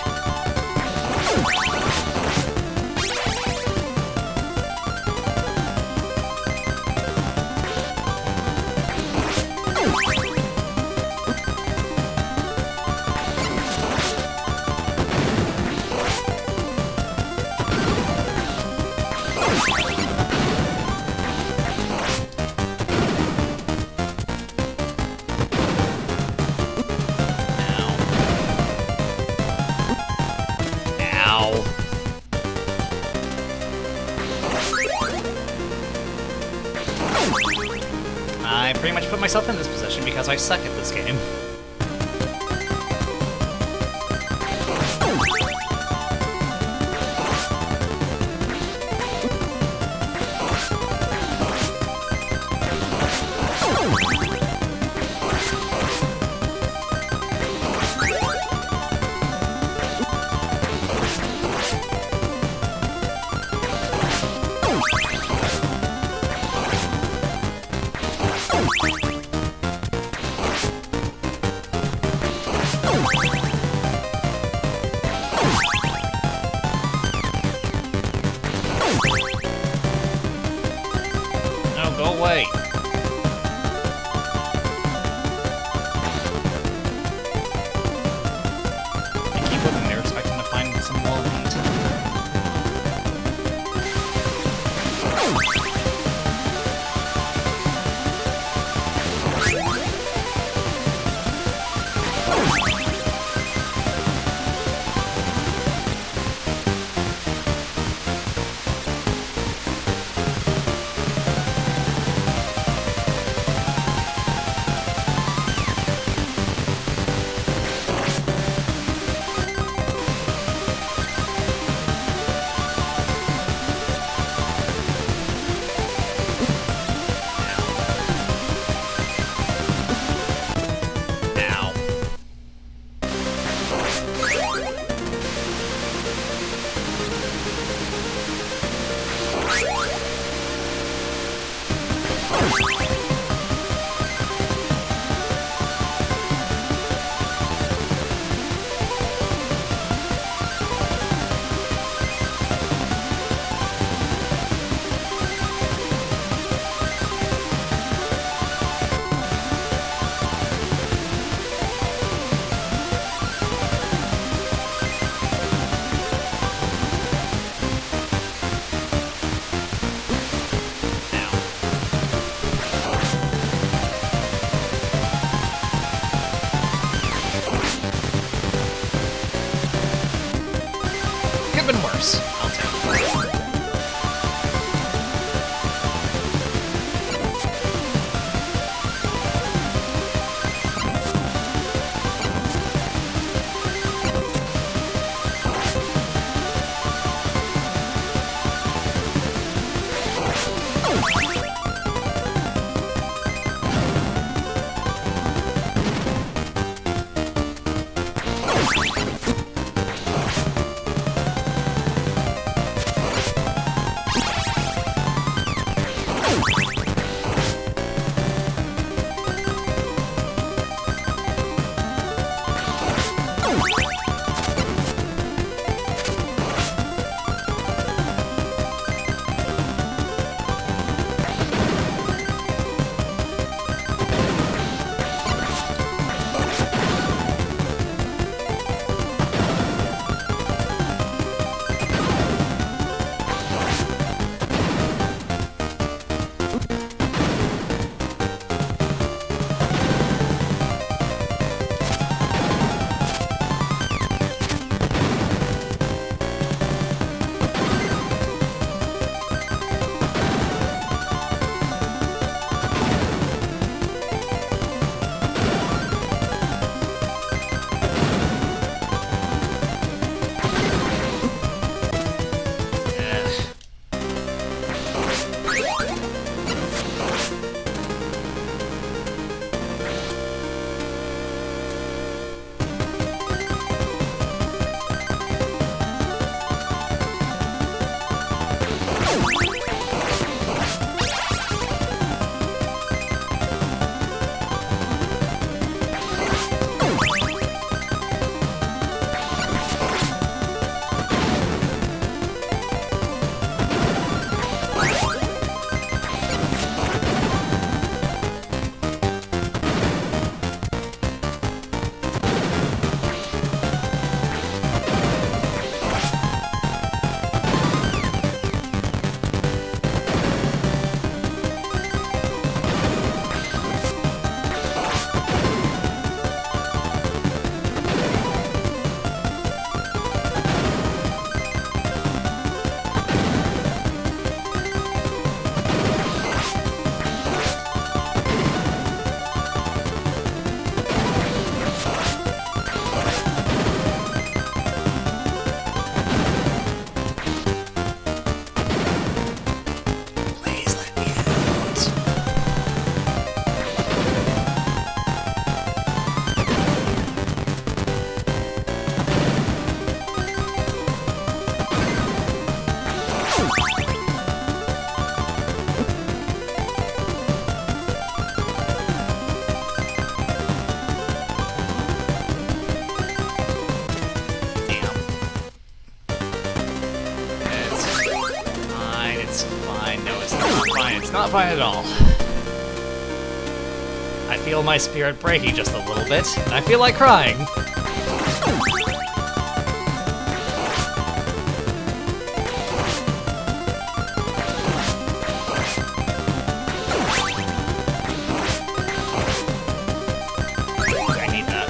Speaker 1: I pretty much put myself in this position because I suck at this game. Not fine at all. I feel my spirit breaking just a little bit, and I feel like crying. I need that.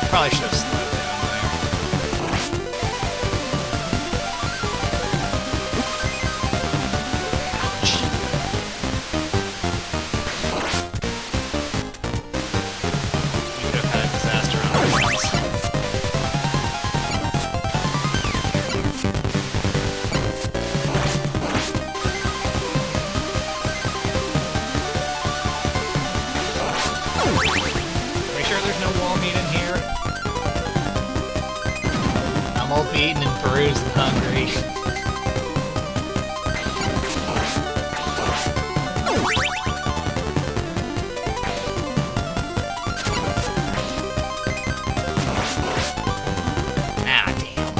Speaker 1: Probably should have slowed down there. We could have had a disaster on our hands. Are you sure there's no wall meat in here? I'm all beaten and bruised and hungry. Ah, damn.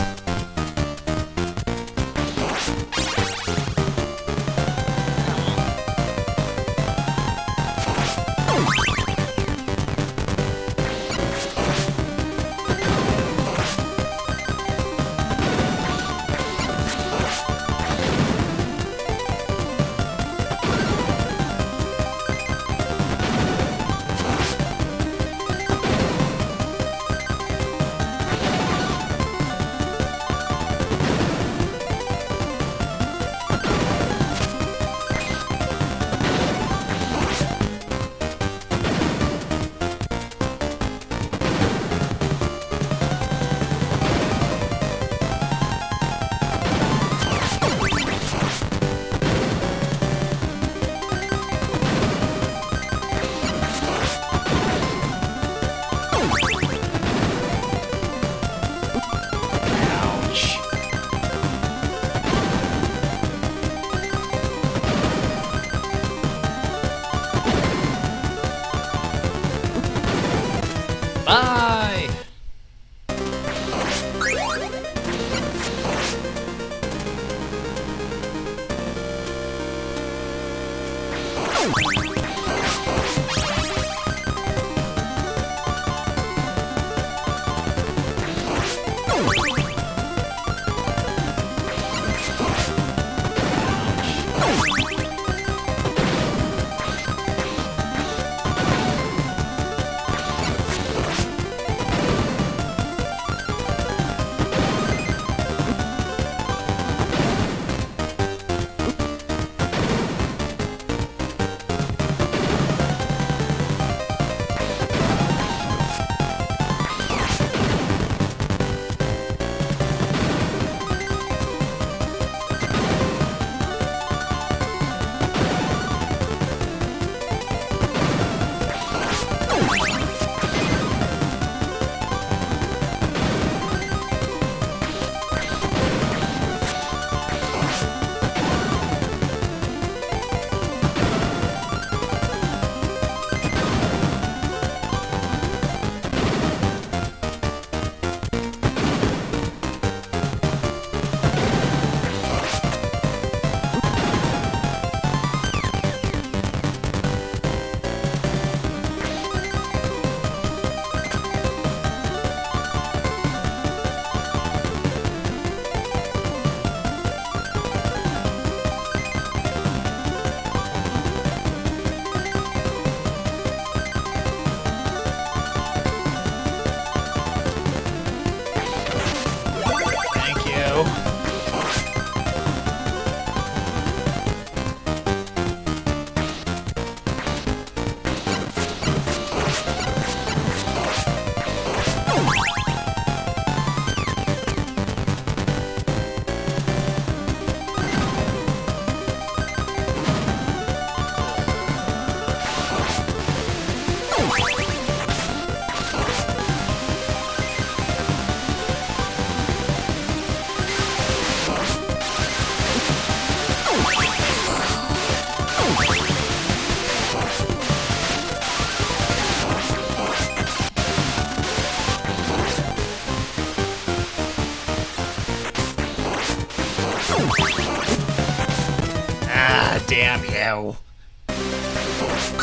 Speaker 1: Damn you.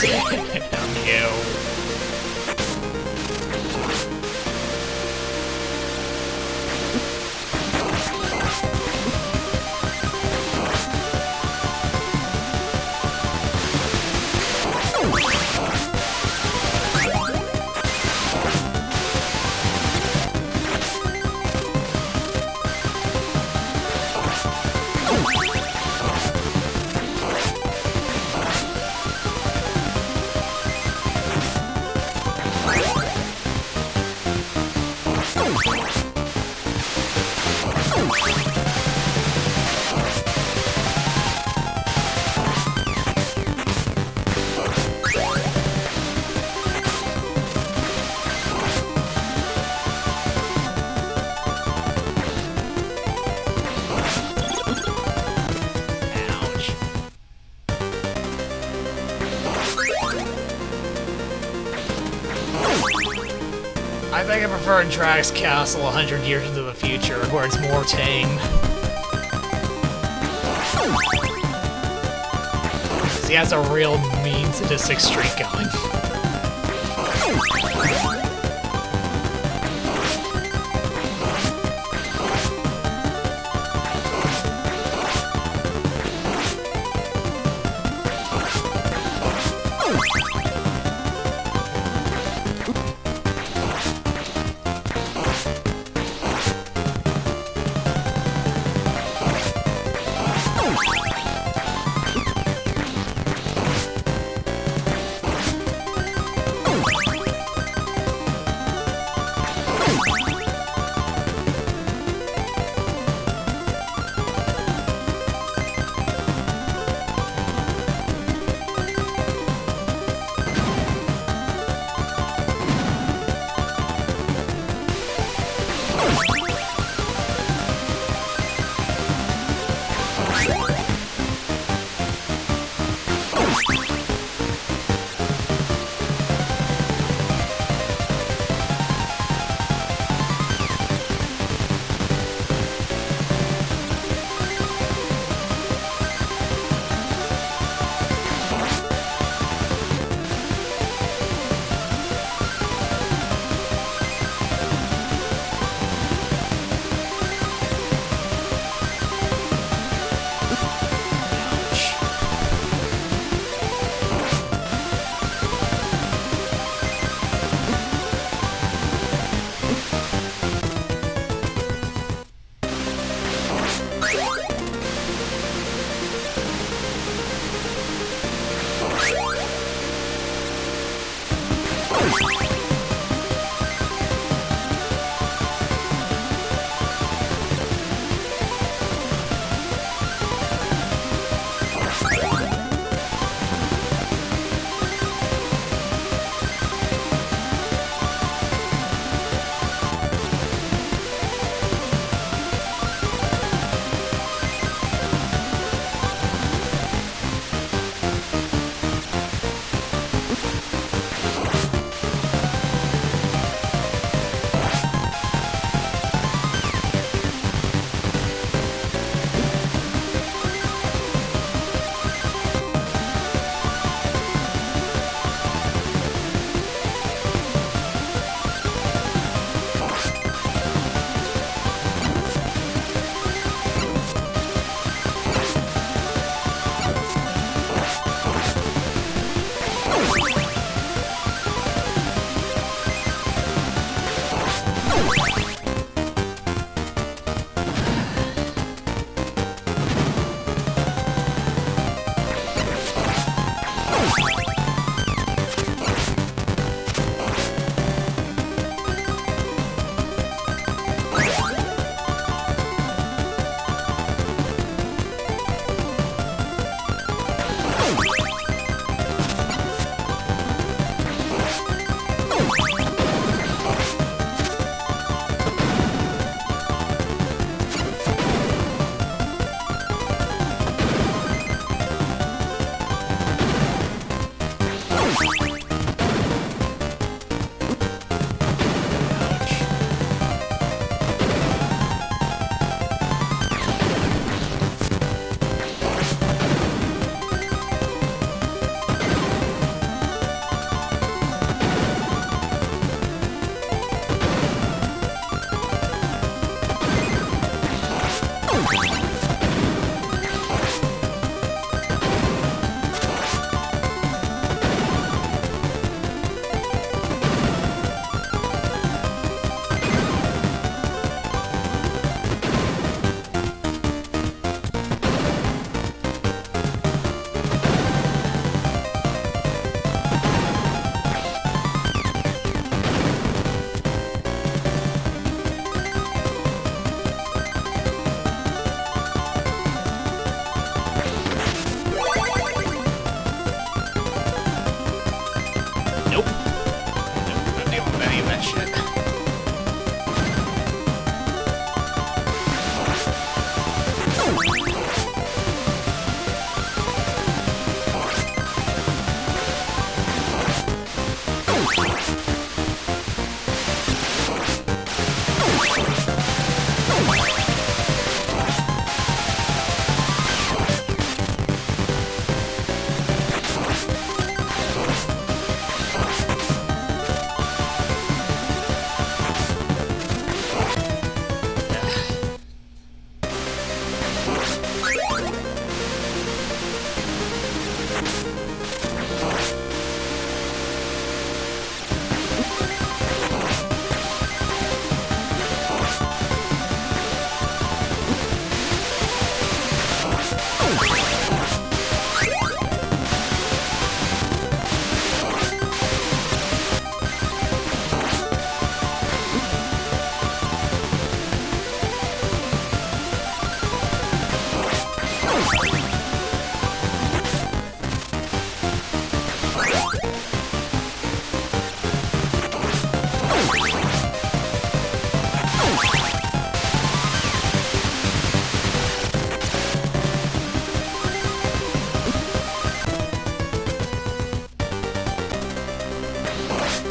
Speaker 1: Damn you. I think I prefer Drax Castle 100 years into the future, where it's more tame. He has a real mean sadistic streak going.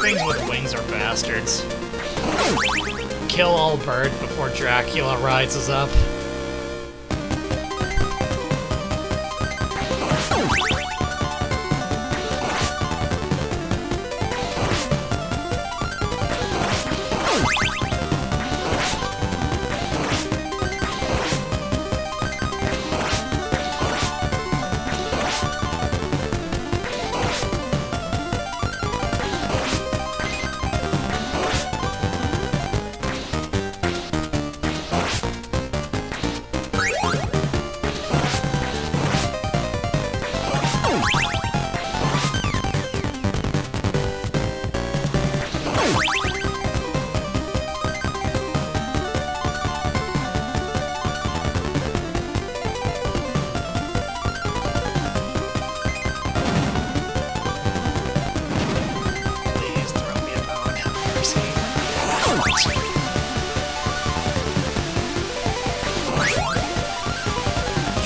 Speaker 1: Things with wings are bastards. Kill all bird before Dracula rises up.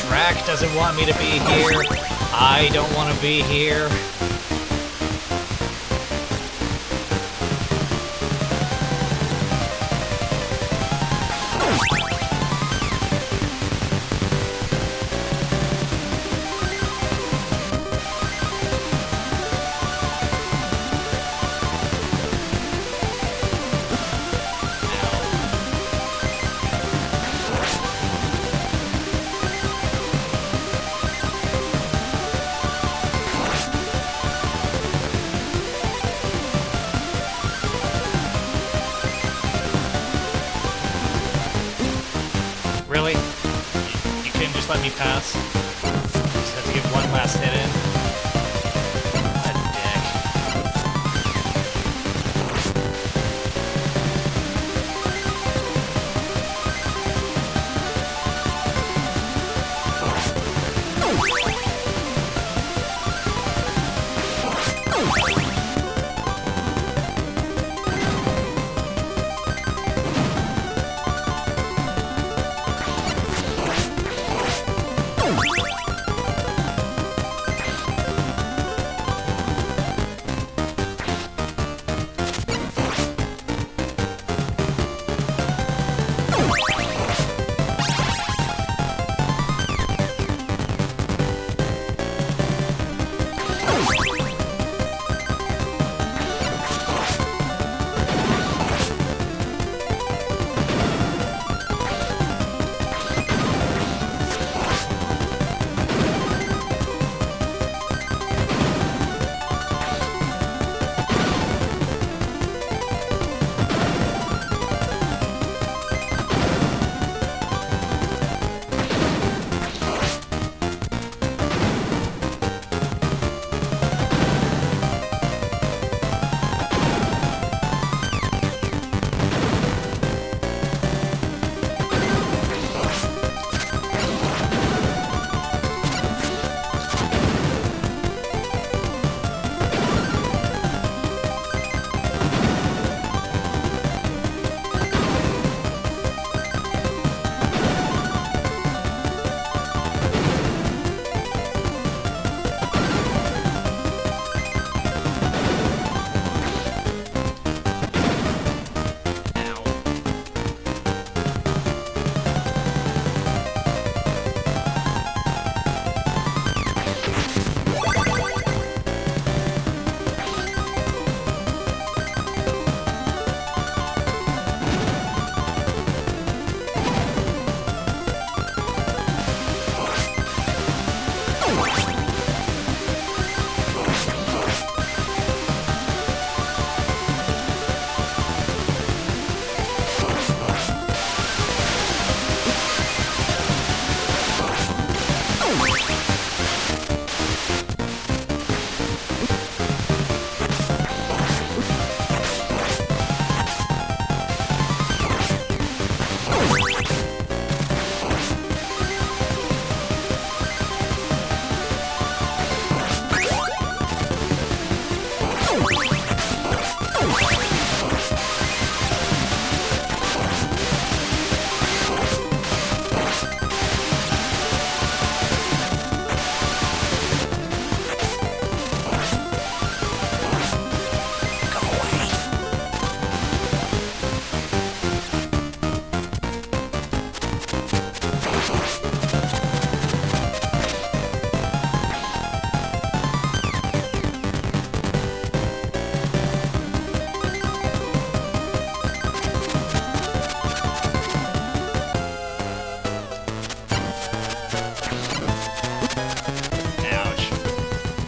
Speaker 1: Drac doesn't want me to be here. I don't want to be here. Really? You couldn't just let me pass? Just had to get one last hit in? What a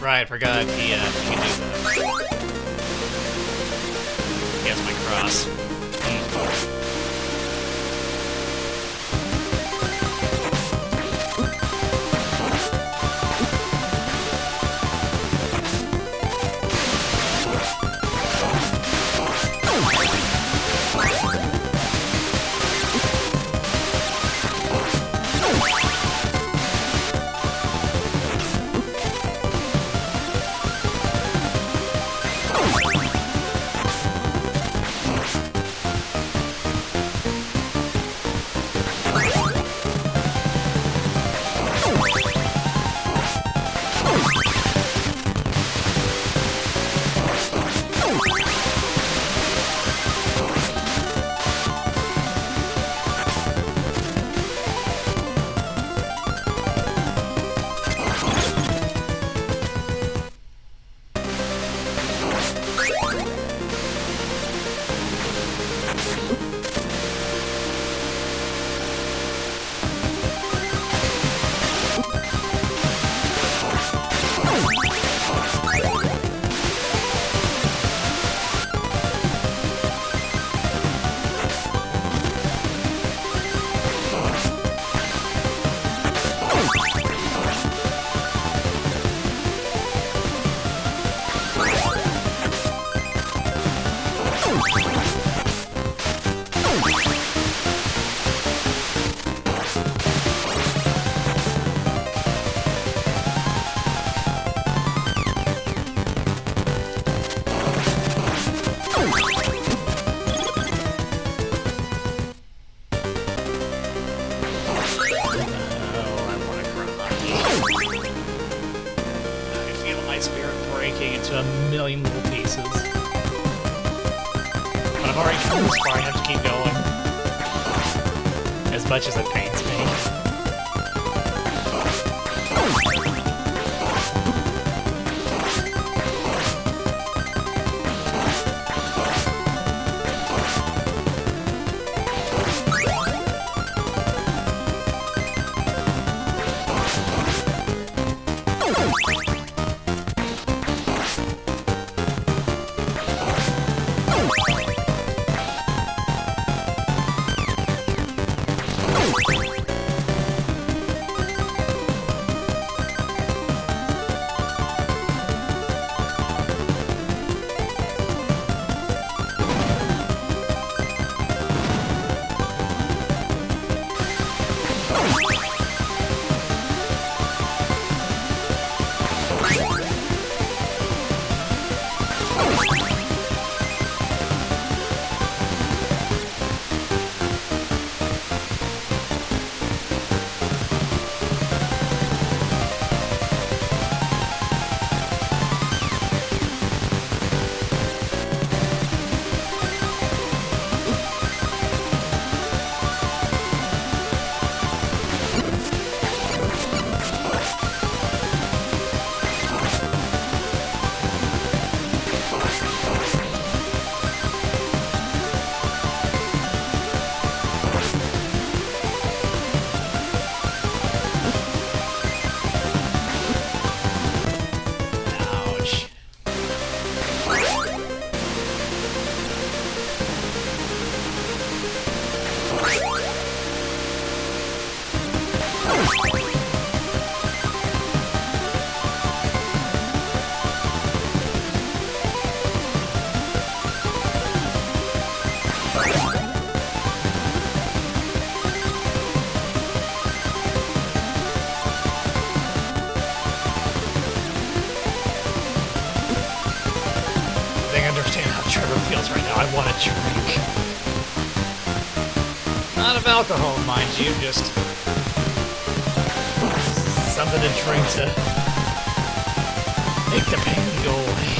Speaker 1: Right, forgot he can do that. He has my cross. Into a million little pieces. But I've already come this far, I have to keep going. As much as it pains me. I want a drink. Not of alcohol, mind you, just something to drink to make the pain go away.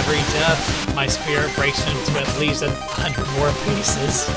Speaker 2: every death, my spirit breaks into at least 100 more pieces.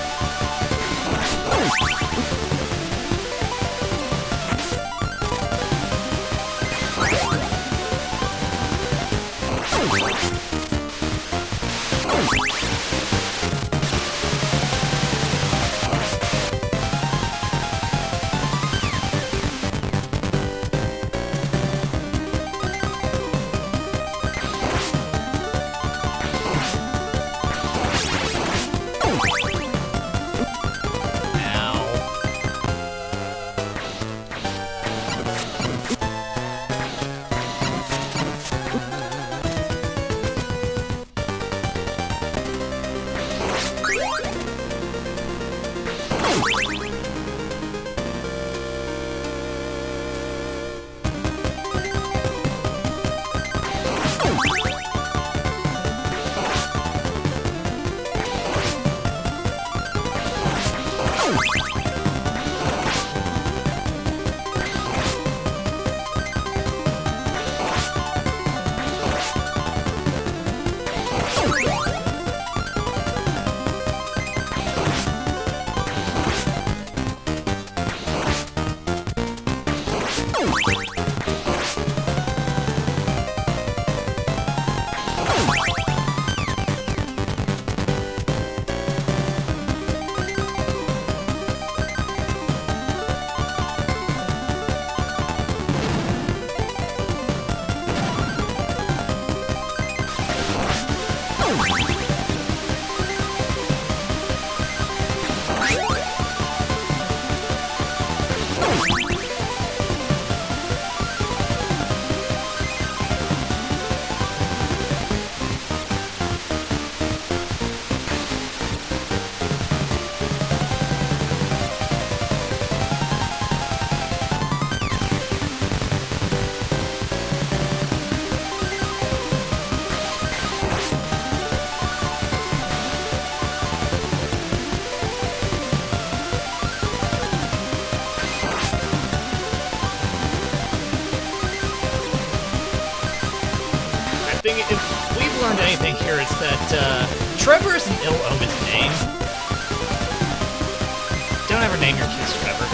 Speaker 2: thing here is that Trevor is an ill-omened name. Don't ever name your kids Trevor.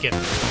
Speaker 2: Get through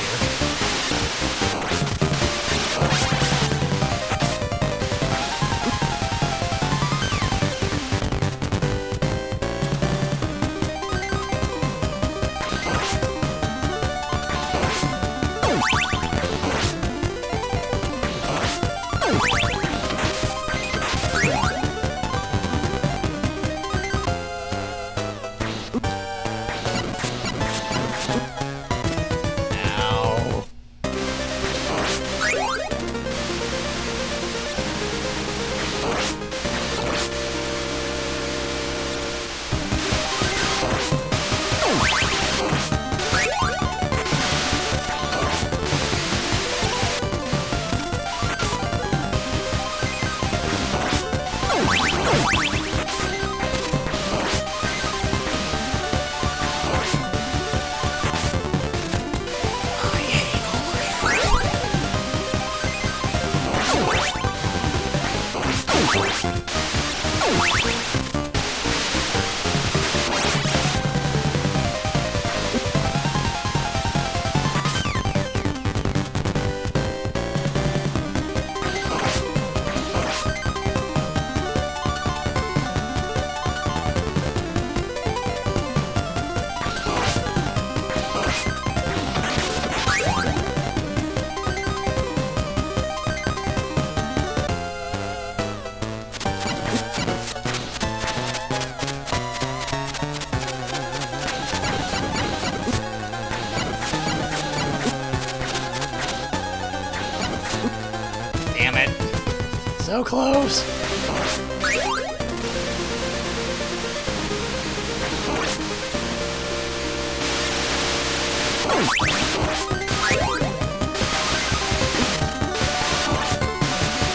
Speaker 2: so close.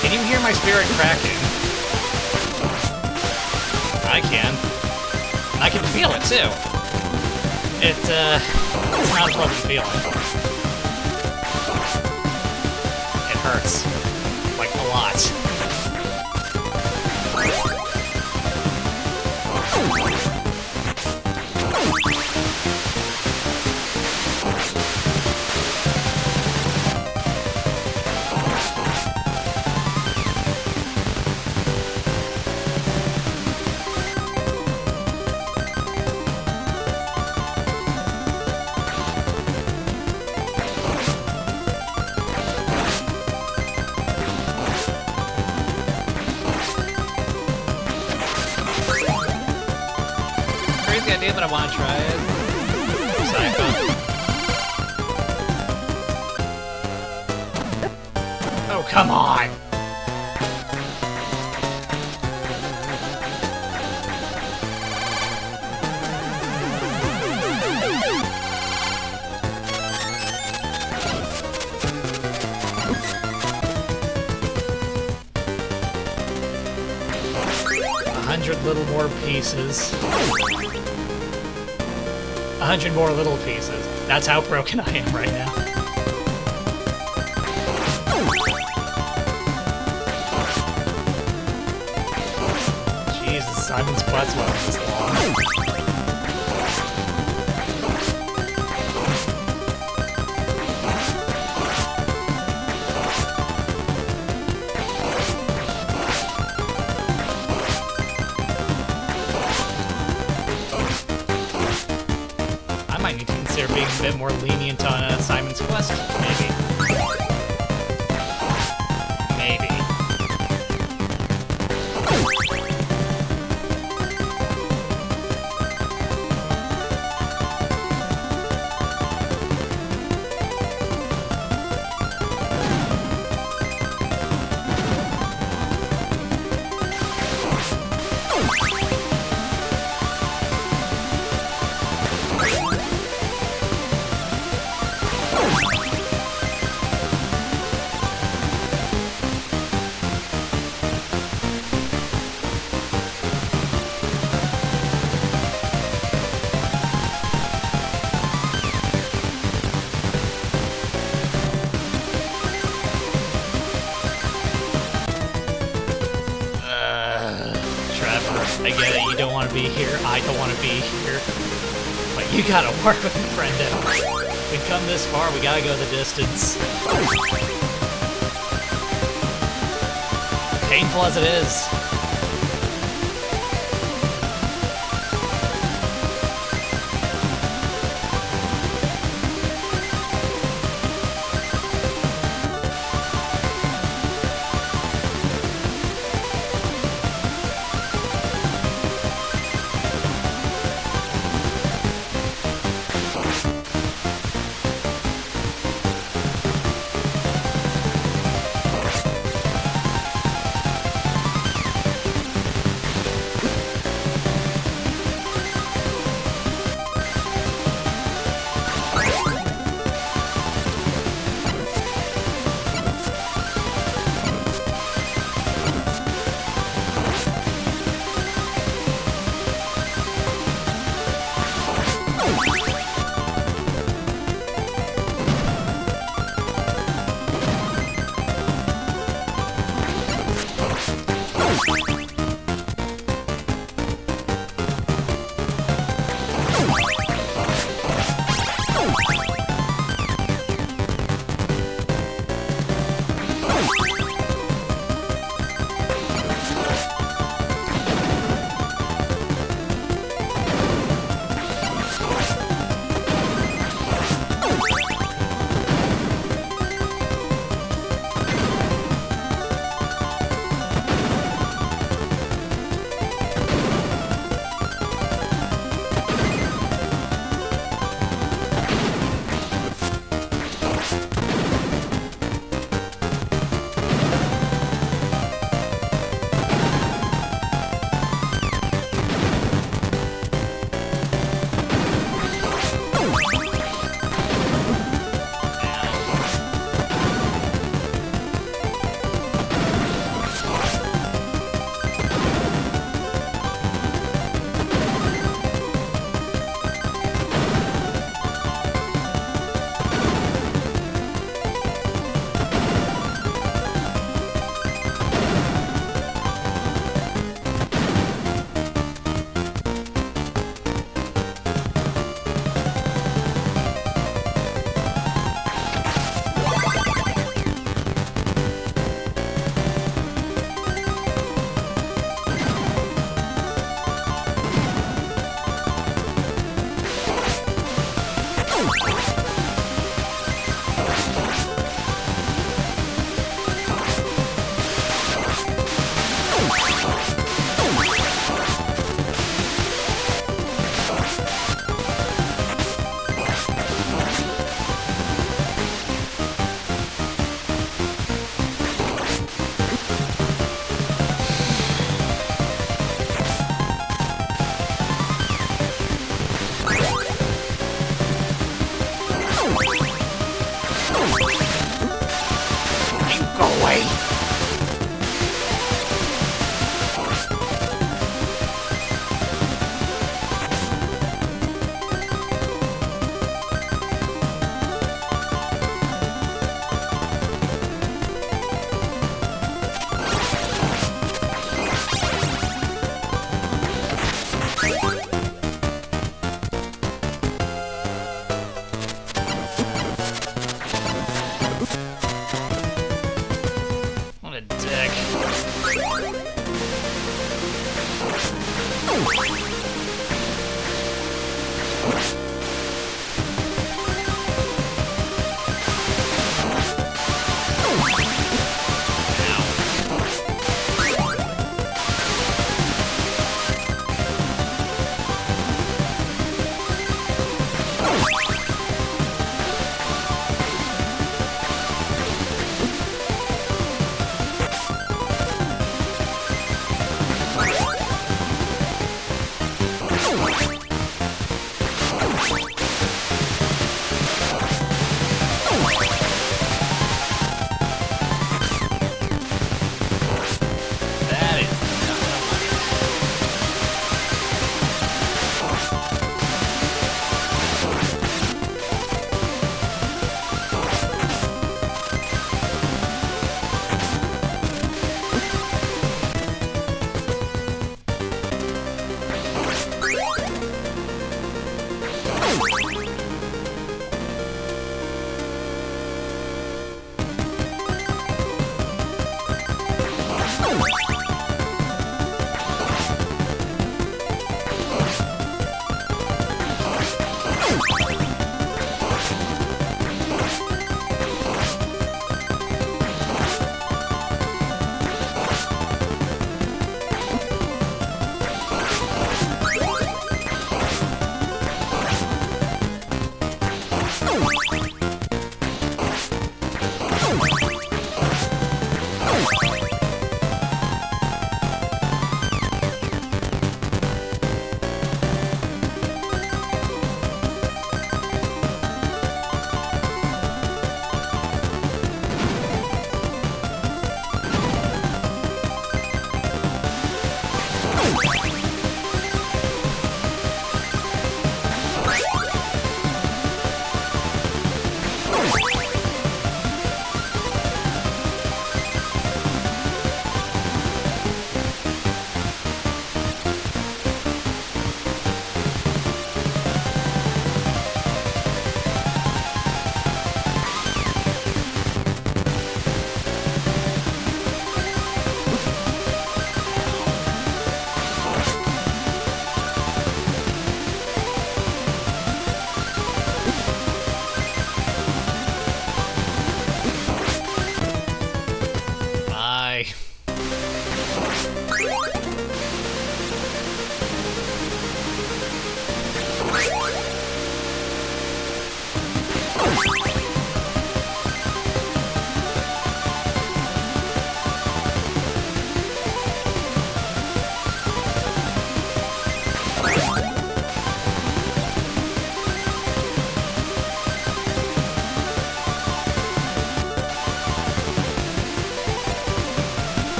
Speaker 1: Can you hear my spirit cracking? I can. I can feel it too.
Speaker 2: It's not a pleasant feeling. hurts. Like, a lot.
Speaker 1: Crazy idea, but I want to try it. Psycho.
Speaker 2: Oh, come on! Little more pieces. 100 more little pieces. That's how broken I am right now. Jesus, Simon's Quest was this long. Being a bit more lenient on Simon's Quest, maybe. Maybe. I get it, you don't want to be here, I don't want to be here. But you gotta work with me, friendo. We've come this far, we gotta go the distance. Painful as it is.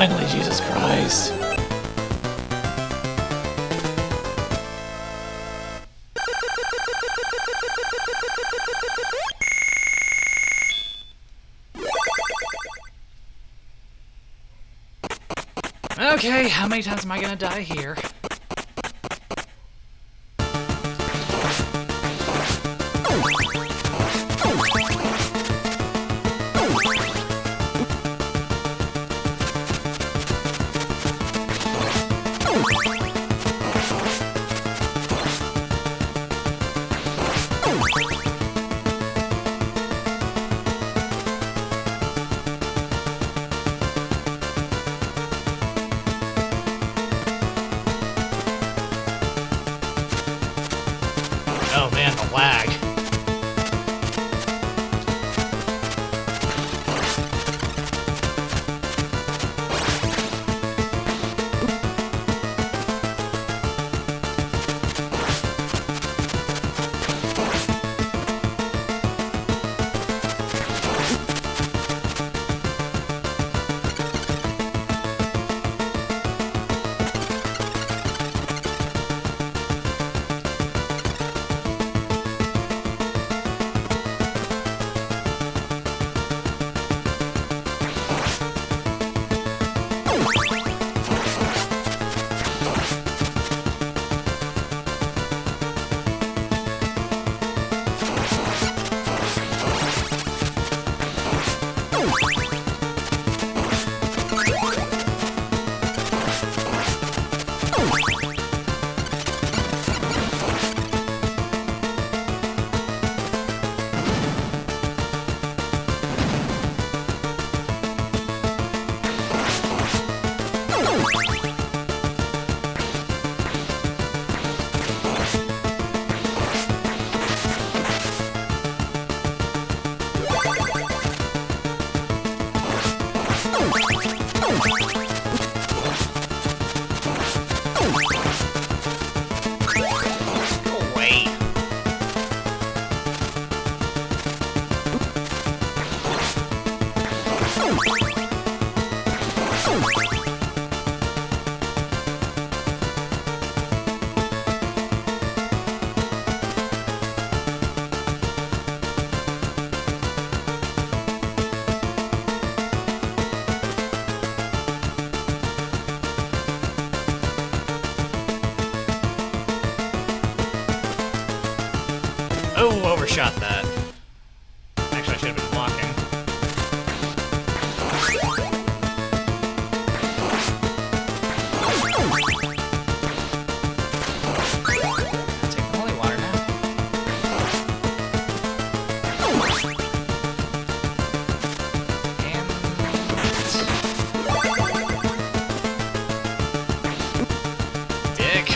Speaker 2: finally, Jesus Christ. Okay, how many times am I gonna die here? Oh man, the lag. Oh, overshot that. Actually, I should have been blocking. Take the holy water now. And... Dick.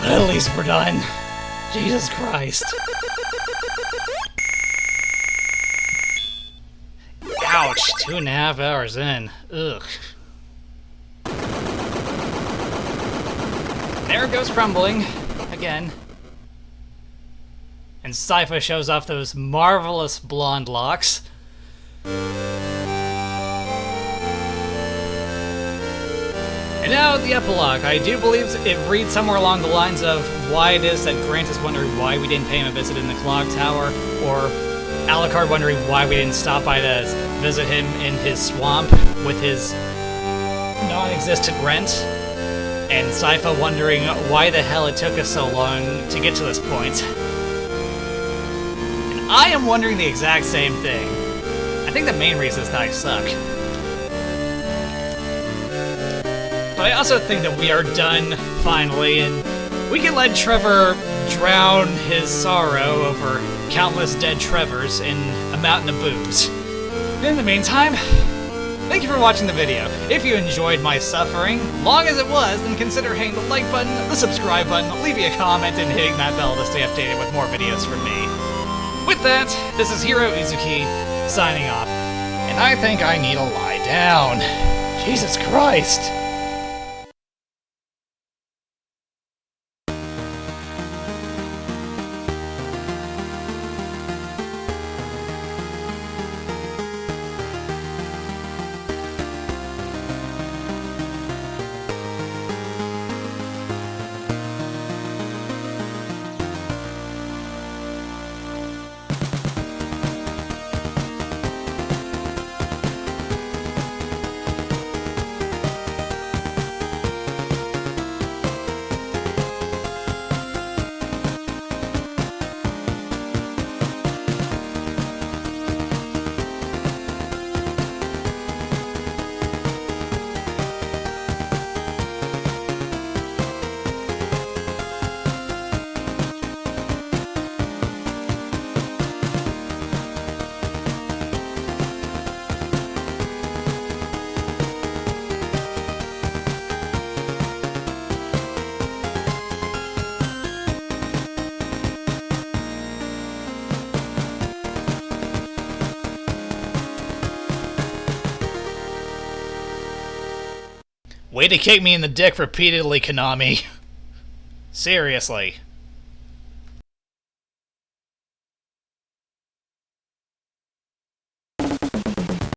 Speaker 2: At least we're done. Jesus Christ. Ouch, 2.5 hours in. Ugh. There it goes crumbling. Again. And Sypha shows off those marvelous blonde locks. And now the epilogue. I do believe it reads somewhere along the lines of why it is that Grant is wondering why we didn't pay him a visit in the clock tower, or Alucard wondering why we didn't stop by to visit him in his swamp with his non-existent rent, and Sypha wondering why the hell it took us so long to get to this point. And I am wondering the exact same thing. I think the main reason is that I suck. But I also think that we are done, finally, and we can let Trevor drown his sorrow over countless dead Trevors in a mountain of booze. In the meantime, thank you for watching the video. If you enjoyed my suffering, long as it was, then consider hitting the like button, the subscribe button, leave me a comment, and hitting that bell to stay updated with more videos from me. With that, this is Heero Uzuki, signing off, and I think I need to lie down. Jesus Christ! Way to kick me in the dick repeatedly, Konami. Seriously.